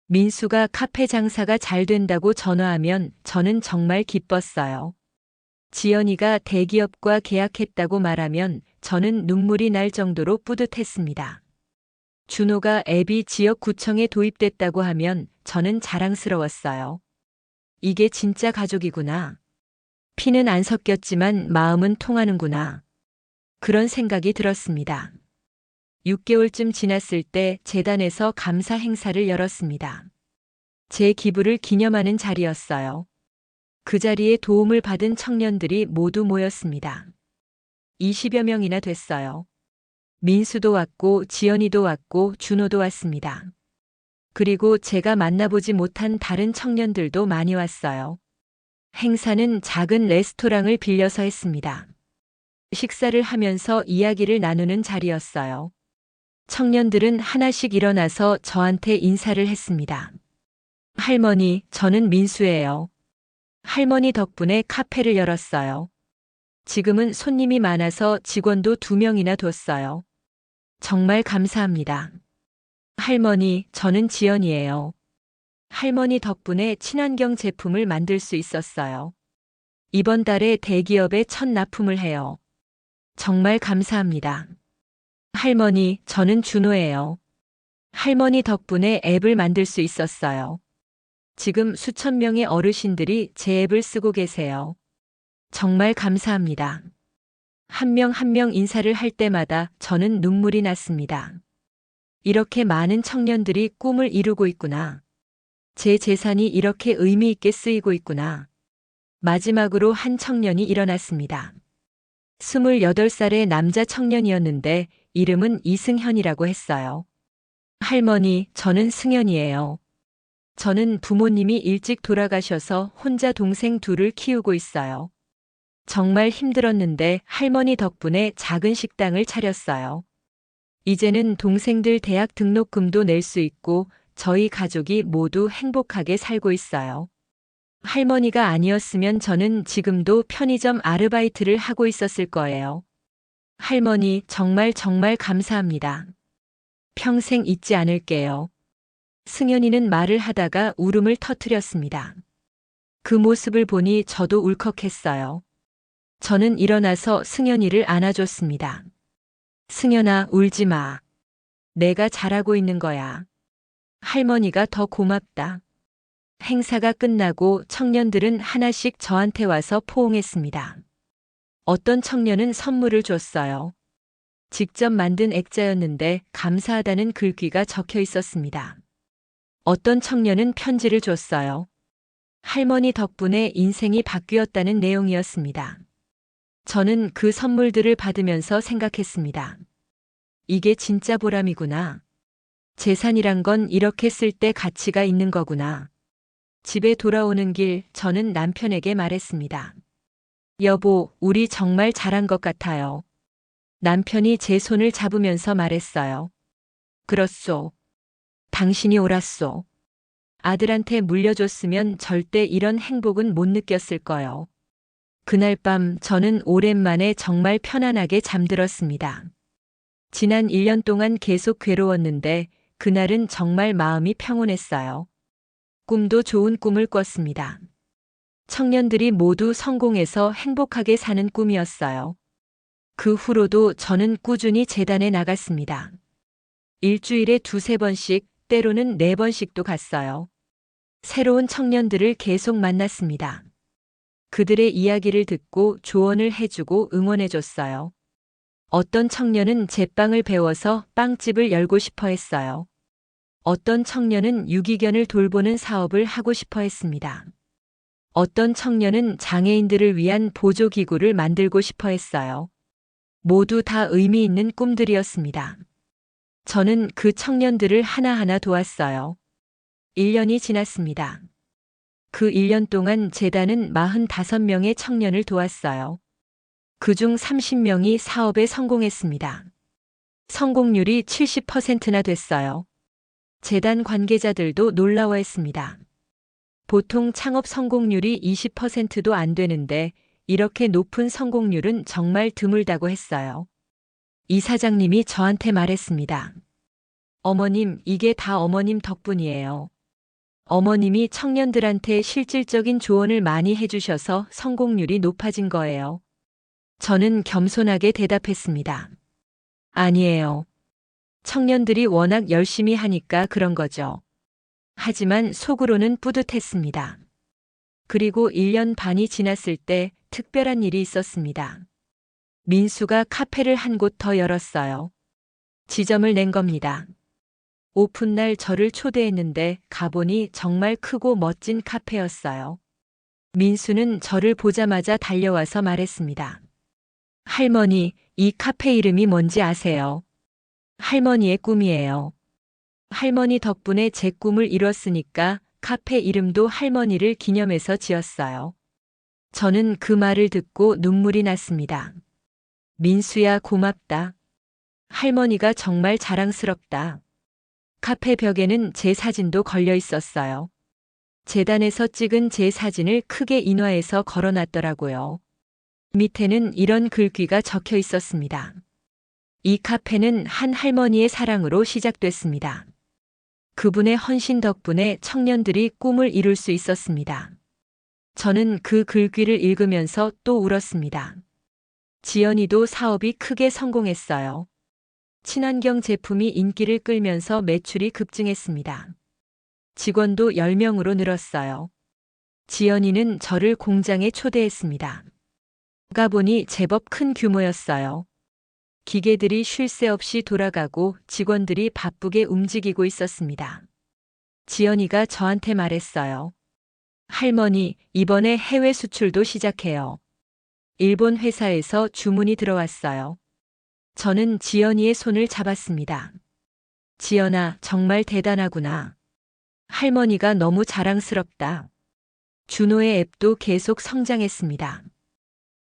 A: 민수가 카페 장사가 잘 된다고 전화하면 저는 정말 기뻤어요. 지연이가 대기업과 계약했다고 말하면 저는 눈물이 날 정도로 뿌듯했습니다. 준호가 앱이 지역구청에 도입됐다고 하면 저는 자랑스러웠어요. 이게 진짜 가족이구나. 피는 안 섞였지만 마음은 통하는구나. 그런 생각이 들었습니다. 6개월쯤 지났을 때 재단에서 감사 행사를 열었습니다. 제 기부를 기념하는 자리였어요. 그 자리에 도움을 받은 청년들이 모두 모였습니다. 20여 명이나 됐어요. 민수도 왔고 지연이도 왔고 준호도 왔습니다. 그리고 제가 만나보지 못한 다른 청년들도 많이 왔어요. 행사는 작은 레스토랑을 빌려서 했습니다. 식사를 하면서 이야기를 나누는 자리였어요. 청년들은 하나씩 일어나서 저한테 인사를 했습니다. 할머니, 저는 민수예요. 할머니 덕분에 카페를 열었어요. 지금은 손님이 많아서 직원도 2명이나 뒀어요. 정말 감사합니다. 할머니, 저는 지연이에요. 할머니 덕분에 친환경 제품을 만들 수 있었어요. 이번 달에 대기업에 첫 납품을 해요. 정말 감사합니다. 할머니, 저는 준호예요. 할머니 덕분에 앱을 만들 수 있었어요. 지금 수천 명의 어르신들이 제 앱을 쓰고 계세요. 정말 감사합니다. 한 명 한 명 인사를 할 때마다 저는 눈물이 났습니다. 이렇게 많은 청년들이 꿈을 이루고 있구나. 제 재산이 이렇게 의미 있게 쓰이고 있구나. 마지막으로 한 청년이 일어났습니다. 28살의 남자 청년이었는데 이름은 이승현이라고 했어요. 할머니, 저는 승현이에요. 저는 부모님이 일찍 돌아가셔서 혼자 동생 둘을 키우고 있어요. 정말 힘들었는데 할머니 덕분에 작은 식당을 차렸어요. 이제는 동생들 대학 등록금도 낼 수 있고 저희 가족이 모두 행복하게 살고 있어요. 할머니가 아니었으면 저는 지금도 편의점 아르바이트를 하고 있었을 거예요. 할머니, 정말 정말 감사합니다. 평생 잊지 않을게요. 승현이는 말을 하다가 울음을 터뜨렸습니다. 그 모습을 보니 저도 울컥했어요. 저는 일어나서 승현이를 안아줬습니다. 승현아, 울지 마. 내가 잘하고 있는 거야. 할머니가 더 고맙다. 행사가 끝나고 청년들은 하나씩 저한테 와서 포옹했습니다. 어떤 청년은 선물을 줬어요. 직접 만든 액자였는데 감사하다는 글귀가 적혀 있었습니다. 어떤 청년은 편지를 줬어요. 할머니 덕분에 인생이 바뀌었다는 내용이었습니다. 저는 그 선물들을 받으면서 생각했습니다. 이게 진짜 보람이구나. 재산이란 건 이렇게 쓸 때 가치가 있는 거구나. 집에 돌아오는 길 저는 남편에게 말했습니다. 여보, 우리 정말 잘한 것 같아요. 남편이 제 손을 잡으면서 말했어요. 그렇소. 당신이 옳았소. 아들한테 물려줬으면 절대 이런 행복은 못 느꼈을 거요. 그날 밤 저는 오랜만에 정말 편안하게 잠들었습니다. 지난 1년 동안 계속 괴로웠는데 그날은 정말 마음이 평온했어요. 꿈도 좋은 꿈을 꿨습니다. 청년들이 모두 성공해서 행복하게 사는 꿈이었어요. 그 후로도 저는 꾸준히 재단에 나갔습니다. 일주일에 2~3번씩, 때로는 4번씩도 갔어요. 새로운 청년들을 계속 만났습니다. 그들의 이야기를 듣고 조언을 해주고 응원해줬어요. 어떤 청년은 제빵을 배워서 빵집을 열고 싶어 했어요. 어떤 청년은 유기견을 돌보는 사업을 하고 싶어 했습니다. 어떤 청년은 장애인들을 위한 보조기구를 만들고 싶어 했어요. 모두 다 의미 있는 꿈들이었습니다. 저는 그 청년들을 하나하나 도왔어요. 1년이 지났습니다. 그 1년 동안 재단은 45명의 청년을 도왔어요. 그중 30명이 사업에 성공했습니다. 성공률이 70%나 됐어요. 재단 관계자들도 놀라워했습니다. 보통 창업 성공률이 20%도 안 되는데 이렇게 높은 성공률은 정말 드물다고 했어요. 이사장님이 저한테 말했습니다. 어머님, 이게 다 어머님 덕분이에요. 어머님이 청년들한테 실질적인 조언을 많이 해주셔서 성공률이 높아진 거예요. 저는 겸손하게 대답했습니다. 아니에요. 청년들이 워낙 열심히 하니까 그런 거죠. 하지만 속으로는 뿌듯했습니다. 그리고 1년 반이 지났을 때 특별한 일이 있었습니다. 민수가 카페를 한 곳 더 열었어요. 지점을 낸 겁니다. 오픈날 저를 초대했는데 가보니 정말 크고 멋진 카페였어요. 민수는 저를 보자마자 달려와서 말했습니다. 할머니, 이 카페 이름이 뭔지 아세요? 할머니의 꿈이에요. 할머니 덕분에 제 꿈을 이뤘으니까 카페 이름도 할머니를 기념해서 지었어요. 저는 그 말을 듣고 눈물이 났습니다. 민수야, 고맙다. 할머니가 정말 자랑스럽다. 카페 벽에는 제 사진도 걸려 있었어요. 재단에서 찍은 제 사진을 크게 인화해서 걸어놨더라고요. 밑에는 이런 글귀가 적혀 있었습니다. 이 카페는 한 할머니의 사랑으로 시작됐습니다. 그분의 헌신 덕분에 청년들이 꿈을 이룰 수 있었습니다. 저는 그 글귀를 읽으면서 또 울었습니다. 지연이도 사업이 크게 성공했어요. 친환경 제품이 인기를 끌면서 매출이 급증했습니다. 직원도 10명으로 늘었어요. 지연이는 저를 공장에 초대했습니다. 가보니 제법 큰 규모였어요. 기계들이 쉴 새 없이 돌아가고 직원들이 바쁘게 움직이고 있었습니다. 지연이가 저한테 말했어요. 할머니, 이번에 해외 수출도 시작해요. 일본 회사에서 주문이 들어왔어요. 저는 지연이의 손을 잡았습니다. 지연아, 정말 대단하구나. 할머니가 너무 자랑스럽다. 준호의 앱도 계속 성장했습니다.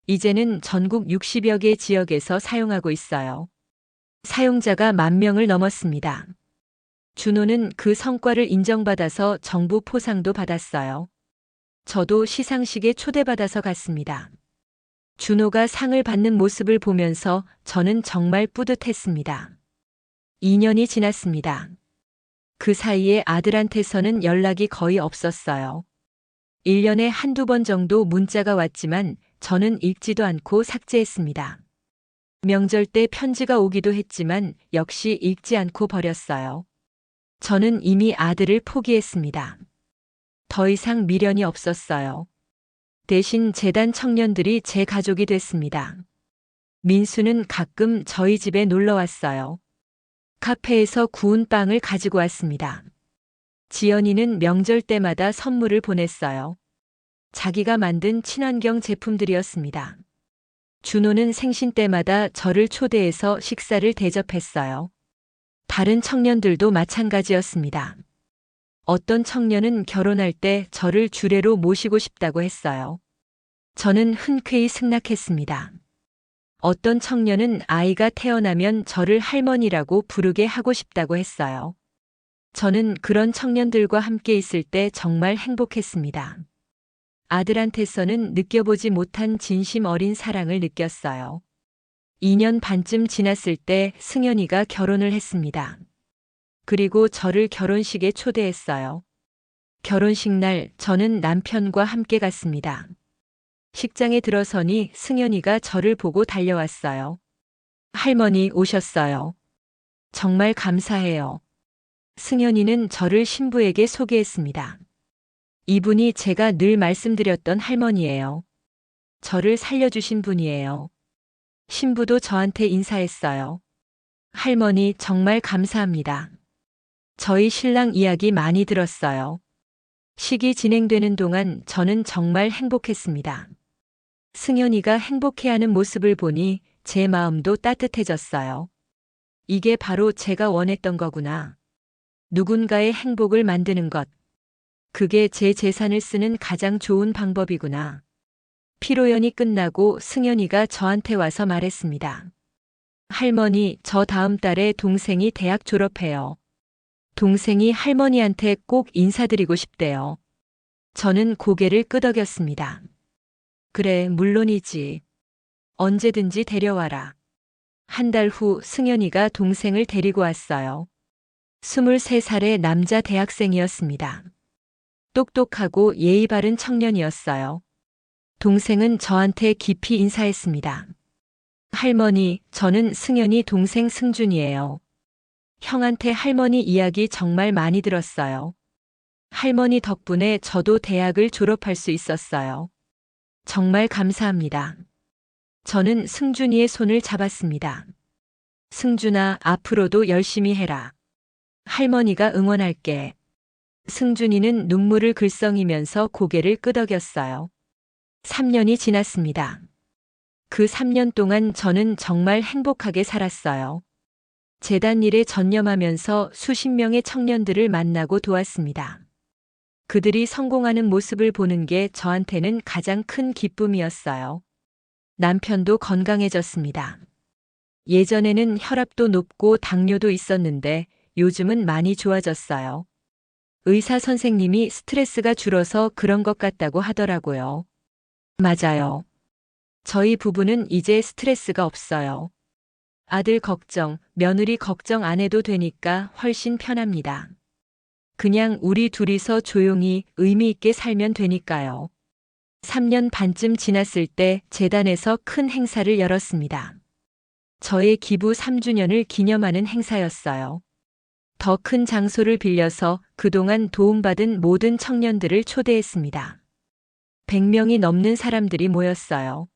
A: 이제는 전국 60여 개 지역에서 사용하고 있어요. 사용자가 10,000명을 넘었습니다. 준호는 그 성과를 인정받아서 정부 포상도 받았어요. 저도 시상식에 초대받아서 갔습니다. 준호가 상을 받는 모습을 보면서 저는 정말 뿌듯했습니다. 2년이 지났습니다. 그 사이에 아들한테서는 연락이 거의 없었어요. 1년에 한두 번 정도 문자가 왔지만 저는 읽지도 않고 삭제했습니다. 명절 때 편지가 오기도 했지만 역시 읽지 않고 버렸어요. 저는 이미 아들을 포기했습니다. 더 이상 미련이 없었어요. 대신 재단 청년들이 제 가족이 됐습니다. 민수는 가끔 저희 집에 놀러 왔어요. 카페에서 구운 빵을 가지고 왔습니다. 지연이는 명절 때마다 선물을 보냈어요. 자기가 만든 친환경 제품들이었습니다. 준호는 생신 때마다 저를 초대해서 식사를 대접했어요. 다른 청년들도 마찬가지였습니다. 어떤 청년은 결혼할 때 저를 주례로 모시고 싶다고 했어요. 저는 흔쾌히 승낙했습니다. 어떤 청년은 아이가 태어나면 저를 할머니라고 부르게 하고 싶다고 했어요. 저는 그런 청년들과 함께 있을 때 정말 행복했습니다. 아들한테서는 느껴보지 못한 진심 어린 사랑을 느꼈어요. 2년 반쯤 지났을 때 승현이가 결혼을 했습니다. 그리고 저를 결혼식에 초대했어요. 결혼식 날 저는 남편과 함께 갔습니다. 식장에 들어서니 승현이가 저를 보고 달려왔어요. 할머니 오셨어요. 정말 감사해요. 승현이는 저를 신부에게 소개했습니다. 이분이 제가 늘 말씀드렸던 할머니예요. 저를 살려주신 분이에요. 신부도 저한테 인사했어요. 할머니 정말 감사합니다. 저희 신랑 이야기 많이 들었어요. 식이 진행되는 동안 저는 정말 행복했습니다. 승현이가 행복해하는 모습을 보니 제 마음도 따뜻해졌어요. 이게 바로 제가 원했던 거구나. 누군가의 행복을 만드는 것. 그게 제 재산을 쓰는 가장 좋은 방법이구나. 피로연이 끝나고 승연이가 저한테 와서 말했습니다. 할머니, 저 다음 달에 동생이 대학 졸업해요. 동생이 할머니한테 꼭 인사드리고 싶대요. 저는 고개를 끄덕였습니다. 그래, 물론이지. 언제든지 데려와라. 한 달 후 승연이가 동생을 데리고 왔어요. 23살의 남자 대학생이었습니다. 똑똑하고 예의 바른 청년이었어요. 동생은 저한테 깊이 인사했습니다. 할머니, 저는 승연이 동생 승준이에요. 형한테 할머니 이야기 정말 많이 들었어요. 할머니 덕분에 저도 대학을 졸업할 수 있었어요. 정말 감사합니다. 저는 승준이의 손을 잡았습니다. 승준아, 앞으로도 열심히 해라. 할머니가 응원할게. 승준이는 눈물을 글썽이면서 고개를 끄덕였어요. 3년이 지났습니다. 그 3년 동안 저는 정말 행복하게 살았어요. 재단 일에 전념하면서 수십 명의 청년들을 만나고 도왔습니다. 그들이 성공하는 모습을 보는 게 저한테는 가장 큰 기쁨이었어요. 남편도 건강해졌습니다. 예전에는 혈압도 높고 당뇨도 있었는데 요즘은 많이 좋아졌어요. 의사 선생님이 스트레스가 줄어서 그런 것 같다고 하더라고요. 맞아요. 저희 부부는 이제 스트레스가 없어요. 아들 걱정, 며느리 걱정 안 해도 되니까 훨씬 편합니다. 그냥 우리 둘이서 조용히 의미 있게 살면 되니까요. 3년 반쯤 지났을 때 재단에서 큰 행사를 열었습니다. 저의 기부 3주년을 기념하는 행사였어요. 더 큰 장소를 빌려서 그동안 도움받은 모든 청년들을 초대했습니다. 100명이 넘는 사람들이 모였어요.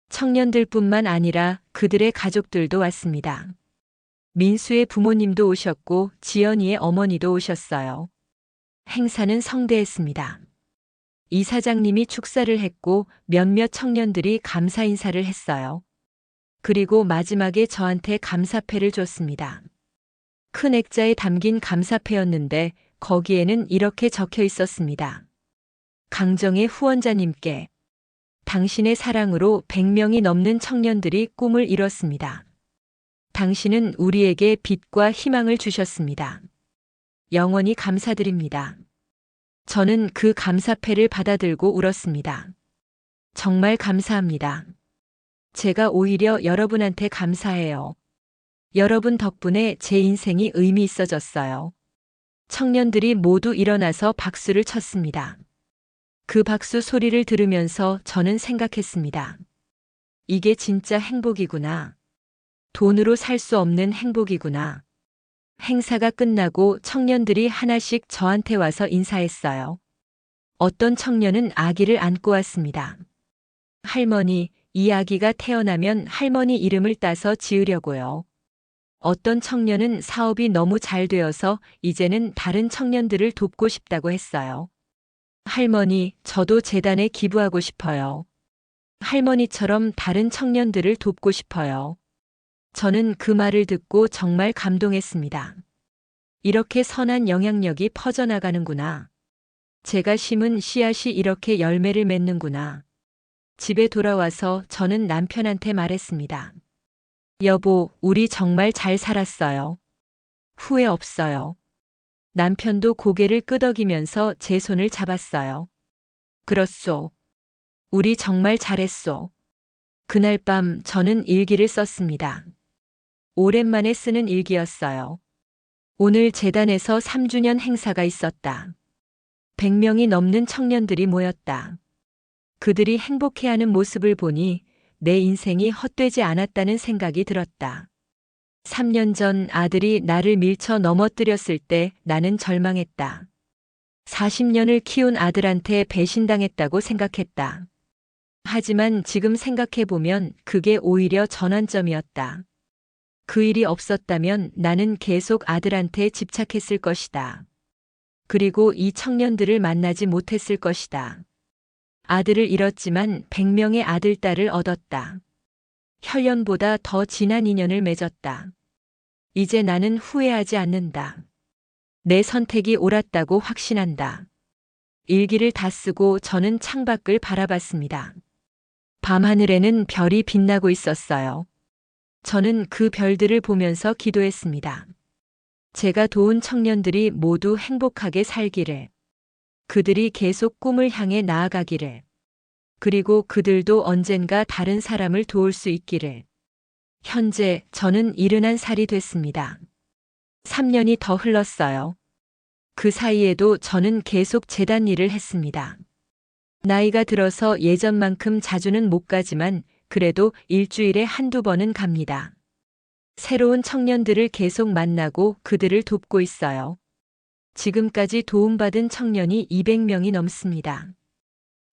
A: 청년들뿐만 아니라 그들의 가족들도 왔습니다. 민수의 부모님도 오셨고 지연이의 어머니도 오셨어요. 행사는 성대했습니다. 이사장님이 축사를 했고 몇몇 청년들이 감사 인사를 했어요. 그리고 마지막에 저한테 감사패를 줬습니다. 큰 액자에 담긴 감사패였는데 거기에는 이렇게 적혀 있었습니다. 강정의 후원자님께 당신의 사랑으로 100명이 넘는 청년들이 꿈을 이뤘습니다. 당신은 우리에게 빛과 희망을 주셨습니다. 영원히 감사드립니다. 저는 그 감사패를 받아들고 울었습니다. 정말 감사합니다. 제가 오히려 여러분한테 감사해요. 여러분 덕분에 제 인생이 의미 있어졌어요. 청년들이 모두 일어나서 박수를 쳤습니다. 그 박수 소리를 들으면서 저는 생각했습니다. 이게 진짜 행복이구나. 돈으로 살 수 없는 행복이구나. 행사가 끝나고 청년들이 하나씩 저한테 와서 인사했어요. 어떤 청년은 아기를 안고 왔습니다. 할머니, 이 아기가 태어나면 할머니 이름을 따서 지으려고요. 어떤 청년은 사업이 너무 잘 되어서 이제는 다른 청년들을 돕고 싶다고 했어요. 할머니, 저도 재단에 기부하고 싶어요. 할머니처럼 다른 청년들을 돕고 싶어요. 저는 그 말을 듣고 정말 감동했습니다. 이렇게 선한 영향력이 퍼져나가는구나. 제가 심은 씨앗이 이렇게 열매를 맺는구나. 집에 돌아와서 저는 남편한테 말했습니다. 여보, 우리 정말 잘 살았어요. 후회 없어요. 남편도 고개를 끄덕이면서 제 손을 잡았어요. 그렇소. 우리 정말 잘했소. 그날 밤 저는 일기를 썼습니다. 오랜만에 쓰는 일기였어요. 오늘 재단에서 3주년 행사가 있었다. 100명이 넘는 청년들이 모였다. 그들이 행복해하는 모습을 보니 내 인생이 헛되지 않았다는 생각이 들었다. 3년 전 아들이 나를 밀쳐 넘어뜨렸을 때 나는 절망했다. 40년을 키운 아들한테 배신당했다고 생각했다. 하지만 지금 생각해보면 그게 오히려 전환점이었다. 그 일이 없었다면 나는 계속 아들한테 집착했을 것이다. 그리고 이 청년들을 만나지 못했을 것이다. 아들을 잃었지만 100명의 아들, 딸을 얻었다. 혈연보다 더 진한 인연을 맺었다. 이제 나는 후회하지 않는다. 내 선택이 옳았다고 확신한다. 일기를 다 쓰고 저는 창밖을 바라봤습니다. 밤하늘에는 별이 빛나고 있었어요. 저는 그 별들을 보면서 기도했습니다. 제가 도운 청년들이 모두 행복하게 살기를, 그들이 계속 꿈을 향해 나아가기를, 그리고 그들도 언젠가 다른 사람을 도울 수 있기를. 현재 저는 71살이 됐습니다. 3년이 더 흘렀어요. 그 사이에도 저는 계속 재단 일을 했습니다. 나이가 들어서 예전만큼 자주는 못 가지만 그래도 일주일에 한두 번은 갑니다. 새로운 청년들을 계속 만나고 그들을 돕고 있어요. 지금까지 도움받은 청년이 200명이 넘습니다.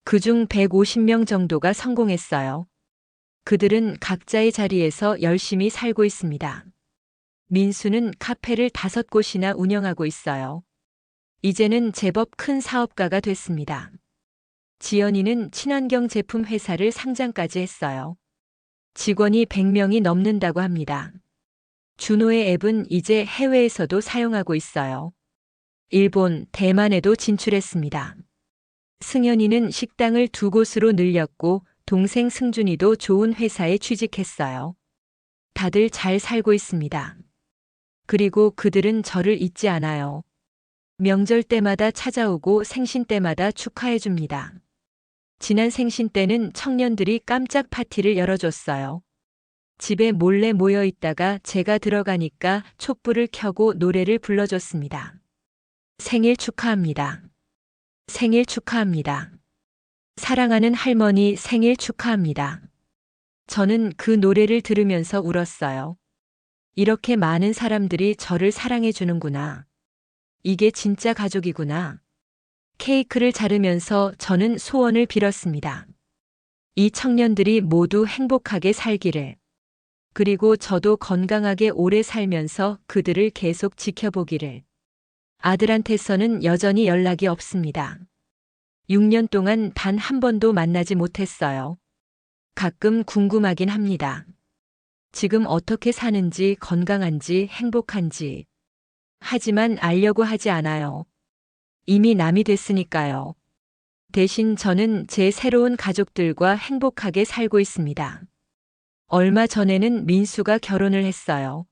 A: 그중 150명 정도가 성공했어요. 그들은 각자의 자리에서 열심히 살고 있습니다. 민수는 카페를 5곳이나 운영하고 있어요. 이제는 제법 큰 사업가가 됐습니다. 지연이는 친환경 제품 회사를 상장까지 했어요. 직원이 100명이 넘는다고 합니다. 준호의 앱은 이제 해외에서도 사용하고 있어요. 일본, 대만에도 진출했습니다. 승현이는 식당을 2곳으로 늘렸고 동생 승준이도 좋은 회사에 취직했어요. 다들 잘 살고 있습니다. 그리고 그들은 저를 잊지 않아요. 명절 때마다 찾아오고 생신 때마다 축하해 줍니다. 지난 생신 때는 청년들이 깜짝 파티를 열어줬어요. 집에 몰래 모여 있다가 제가 들어가니까 촛불을 켜고 노래를 불러줬습니다. 생일 축하합니다. 생일 축하합니다. 사랑하는 할머니 생일 축하합니다. 저는 그 노래를 들으면서 울었어요. 이렇게 많은 사람들이 저를 사랑해 주는구나. 이게 진짜 가족이구나. 케이크를 자르면서 저는 소원을 빌었습니다. 이 청년들이 모두 행복하게 살기를. 그리고 저도 건강하게 오래 살면서 그들을 계속 지켜보기를. 아들한테서는 여전히 연락이 없습니다. 6년 동안 단 한 번도 만나지 못했어요. 가끔 궁금하긴 합니다. 지금 어떻게 사는지, 건강한지, 행복한지. 하지만 알려고 하지 않아요. 이미 남이 됐으니까요. 대신 저는 제 새로운 가족들과 행복하게 살고 있습니다. 얼마 전에는 민수가 결혼을 했어요.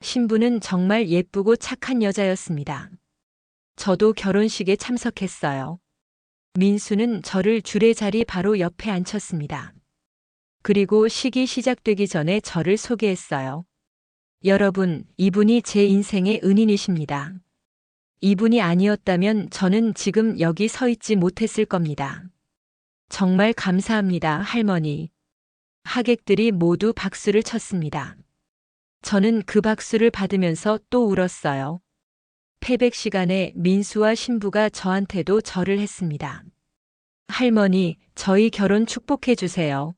A: 신부는 정말 예쁘고 착한 여자였습니다. 저도 결혼식에 참석했어요. 민수는 저를 줄의 자리 바로 옆에 앉혔습니다. 그리고 식이 시작되기 전에 저를 소개했어요. 여러분, 이분이 제 인생의 은인이십니다. 이분이 아니었다면 저는 지금 여기 서 있지 못했을 겁니다. 정말 감사합니다, 할머니. 하객들이 모두 박수를 쳤습니다. 저는 그 박수를 받으면서 또 울었어요. 패백 시간에 민수와 신부가 저한테도 절을 했습니다. 할머니, 저희 결혼 축복해 주세요.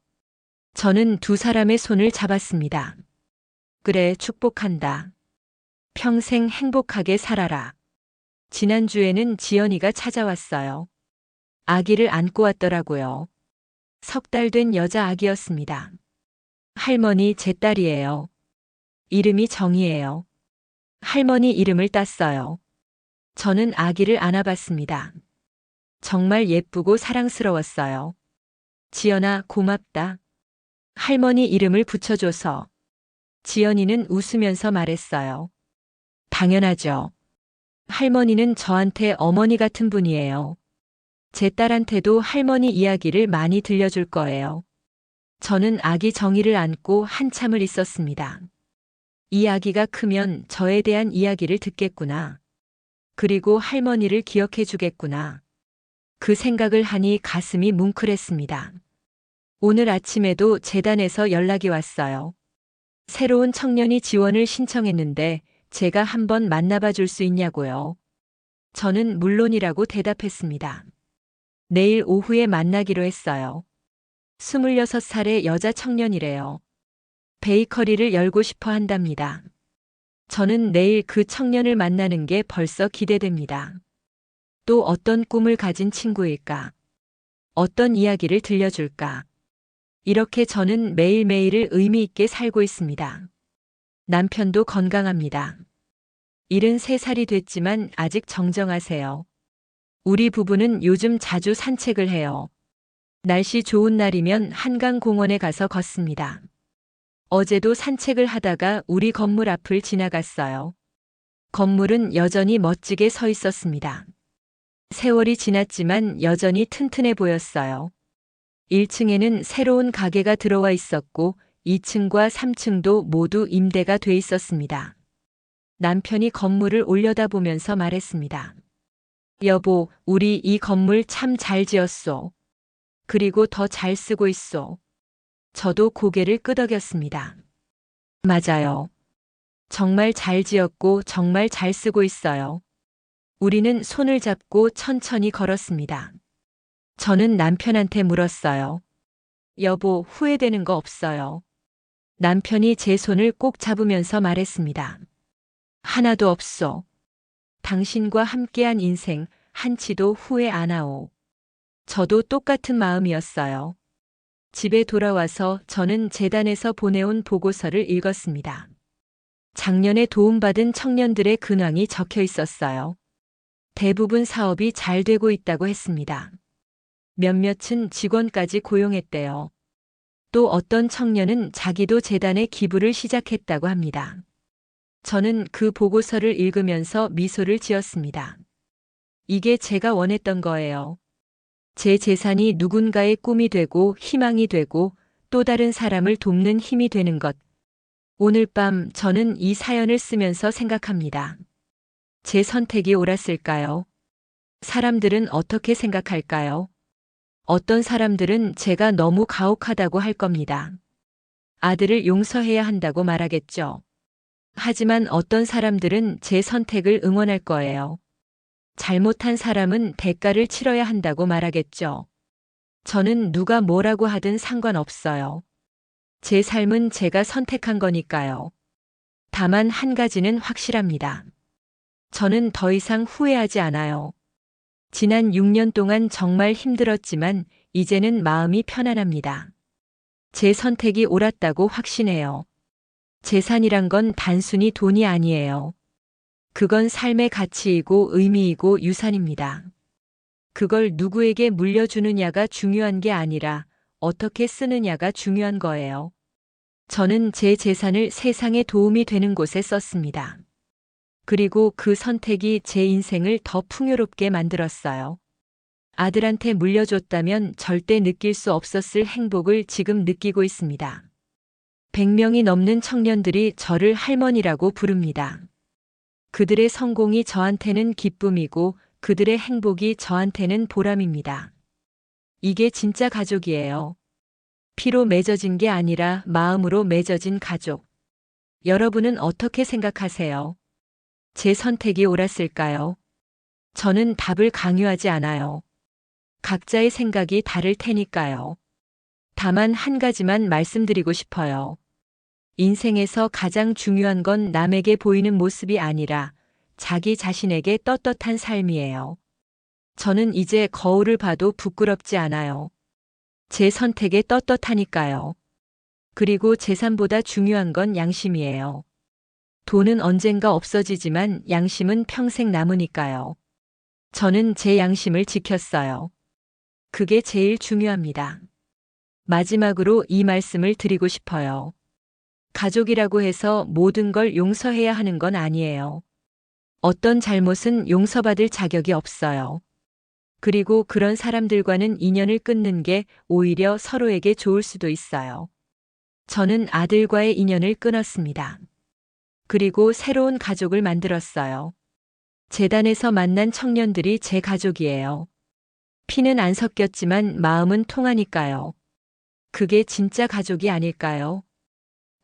A: 저는 두 사람의 손을 잡았습니다. 그래, 축복한다. 평생 행복하게 살아라. 지난주에는 지연이가 찾아왔어요. 아기를 안고 왔더라고요. 3달 된 여자 아기였습니다. 할머니, 제 딸이에요. 이름이 정이에요. 할머니 이름을 땄어요. 저는 아기를 안아봤습니다. 정말 예쁘고 사랑스러웠어요. 지연아, 고맙다. 할머니 이름을 붙여줘서. 지연이는 웃으면서 말했어요. 당연하죠. 할머니는 저한테 어머니 같은 분이에요. 제 딸한테도 할머니 이야기를 많이 들려줄 거예요. 저는 아기 정이를 안고 한참을 있었습니다. 이 아기가 크면 저에 대한 이야기를 듣겠구나. 그리고 할머니를 기억해 주겠구나. 그 생각을 하니 가슴이 뭉클했습니다. 오늘 아침에도 재단에서 연락이 왔어요. 새로운 청년이 지원을 신청했는데 제가 한번 만나봐 줄 수 있냐고요. 저는 물론이라고 대답했습니다. 내일 오후에 만나기로 했어요. 26살의 여자 청년이래요. 베이커리를 열고 싶어 한답니다. 저는 내일 그 청년을 만나는 게 벌써 기대됩니다. 또 어떤 꿈을 가진 친구일까? 어떤 이야기를 들려줄까? 이렇게 저는 매일매일을 의미 있게 살고 있습니다. 남편도 건강합니다. 73살이 됐지만 아직 정정하세요. 우리 부부는 요즘 자주 산책을 해요. 날씨 좋은 날이면 한강공원에 가서 걷습니다. 어제도 산책을 하다가 우리 건물 앞을 지나갔어요. 건물은 여전히 멋지게 서 있었습니다. 세월이 지났지만 여전히 튼튼해 보였어요. 1층에는 새로운 가게가 들어와 있었고 2층과 3층도 모두 임대가 돼 있었습니다. 남편이 건물을 올려다보면서 말했습니다. 여보, 우리 이 건물 참 잘 지었소. 그리고 더 잘 쓰고 있소. 저도 고개를 끄덕였습니다. 맞아요. 정말 잘 지었고 정말 잘 쓰고 있어요. 우리는 손을 잡고 천천히 걸었습니다. 저는 남편한테 물었어요. 여보, 후회되는 거 없어요? 남편이 제 손을 꼭 잡으면서 말했습니다. 하나도 없소. 당신과 함께한 인생 한치도 후회 안 하오. 저도 똑같은 마음이었어요. 집에 돌아와서 저는 재단에서 보내온 보고서를 읽었습니다. 작년에 도움받은 청년들의 근황이 적혀 있었어요. 대부분 사업이 잘 되고 있다고 했습니다. 몇몇은 직원까지 고용했대요. 또 어떤 청년은 자기도 재단에 기부를 시작했다고 합니다. 저는 그 보고서를 읽으면서 미소를 지었습니다. 이게 제가 원했던 거예요. 제 재산이 누군가의 꿈이 되고 희망이 되고 또 다른 사람을 돕는 힘이 되는 것. 오늘 밤 저는 이 사연을 쓰면서 생각합니다. 제 선택이 옳았을까요? 사람들은 어떻게 생각할까요? 어떤 사람들은 제가 너무 가혹하다고 할 겁니다. 아들을 용서해야 한다고 말하겠죠. 하지만 어떤 사람들은 제 선택을 응원할 거예요. 잘못한 사람은 대가를 치러야 한다고 말하겠죠. 저는 누가 뭐라고 하든 상관없어요. 제 삶은 제가 선택한 거니까요. 다만 한 가지는 확실합니다. 저는 더 이상 후회하지 않아요. 지난 6년 동안 정말 힘들었지만 이제는 마음이 편안합니다. 제 선택이 옳았다고 확신해요. 재산이란 건 단순히 돈이 아니에요. 그건 삶의 가치이고 의미이고 유산입니다. 그걸 누구에게 물려주느냐가 중요한 게 아니라 어떻게 쓰느냐가 중요한 거예요. 저는 제 재산을 세상에 도움이 되는 곳에 썼습니다. 그리고 그 선택이 제 인생을 더 풍요롭게 만들었어요. 아들한테 물려줬다면 절대 느낄 수 없었을 행복을 지금 느끼고 있습니다. 100명이 넘는 청년들이 저를 할머니라고 부릅니다. 그들의 성공이 저한테는 기쁨이고 그들의 행복이 저한테는 보람입니다. 이게 진짜 가족이에요. 피로 맺어진 게 아니라 마음으로 맺어진 가족. 여러분은 어떻게 생각하세요? 제 선택이 옳았을까요? 저는 답을 강요하지 않아요. 각자의 생각이 다를 테니까요. 다만 한 가지만 말씀드리고 싶어요. 인생에서 가장 중요한 건 남에게 보이는 모습이 아니라 자기 자신에게 떳떳한 삶이에요. 저는 이제 거울을 봐도 부끄럽지 않아요. 제 선택에 떳떳하니까요. 그리고 재산보다 중요한 건 양심이에요. 돈은 언젠가 없어지지만 양심은 평생 남으니까요. 저는 제 양심을 지켰어요. 그게 제일 중요합니다. 마지막으로 이 말씀을 드리고 싶어요. 가족이라고 해서 모든 걸 용서해야 하는 건 아니에요. 어떤 잘못은 용서받을 자격이 없어요. 그리고 그런 사람들과는 인연을 끊는 게 오히려 서로에게 좋을 수도 있어요. 저는 아들과의 인연을 끊었습니다. 그리고 새로운 가족을 만들었어요. 재단에서 만난 청년들이 제 가족이에요. 피는 안 섞였지만 마음은 통하니까요. 그게 진짜 가족이 아닐까요?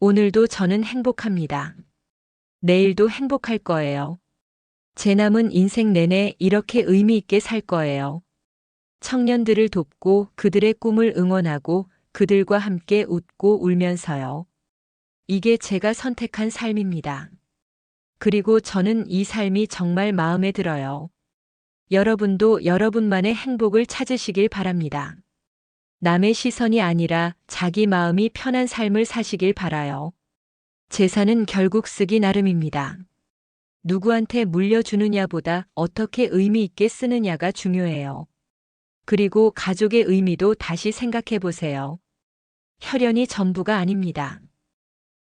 A: 오늘도 저는 행복합니다. 내일도 행복할 거예요. 제 남은 인생 내내 이렇게 의미 있게 살 거예요. 청년들을 돕고 그들의 꿈을 응원하고 그들과 함께 웃고 울면서요. 이게 제가 선택한 삶입니다. 그리고 저는 이 삶이 정말 마음에 들어요. 여러분도 여러분만의 행복을 찾으시길 바랍니다. 남의 시선이 아니라 자기 마음이 편한 삶을 사시길 바라요. 재산은 결국 쓰기 나름입니다. 누구한테 물려주느냐보다 어떻게 의미 있게 쓰느냐가 중요해요. 그리고 가족의 의미도 다시 생각해 보세요. 혈연이 전부가 아닙니다.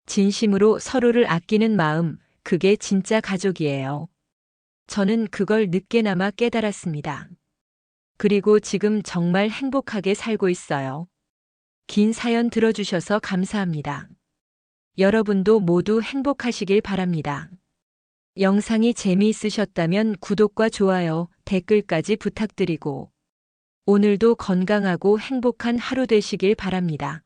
A: 진심으로 서로를 아끼는 마음, 그게 진짜 가족이에요. 저는 그걸 늦게나마 깨달았습니다. 그리고 지금 정말 행복하게 살고 있어요. 긴 사연 들어주셔서 감사합니다. 여러분도 모두 행복하시길 바랍니다. 영상이 재미있으셨다면 구독과 좋아요, 댓글까지 부탁드리고 오늘도 건강하고 행복한 하루 되시길 바랍니다.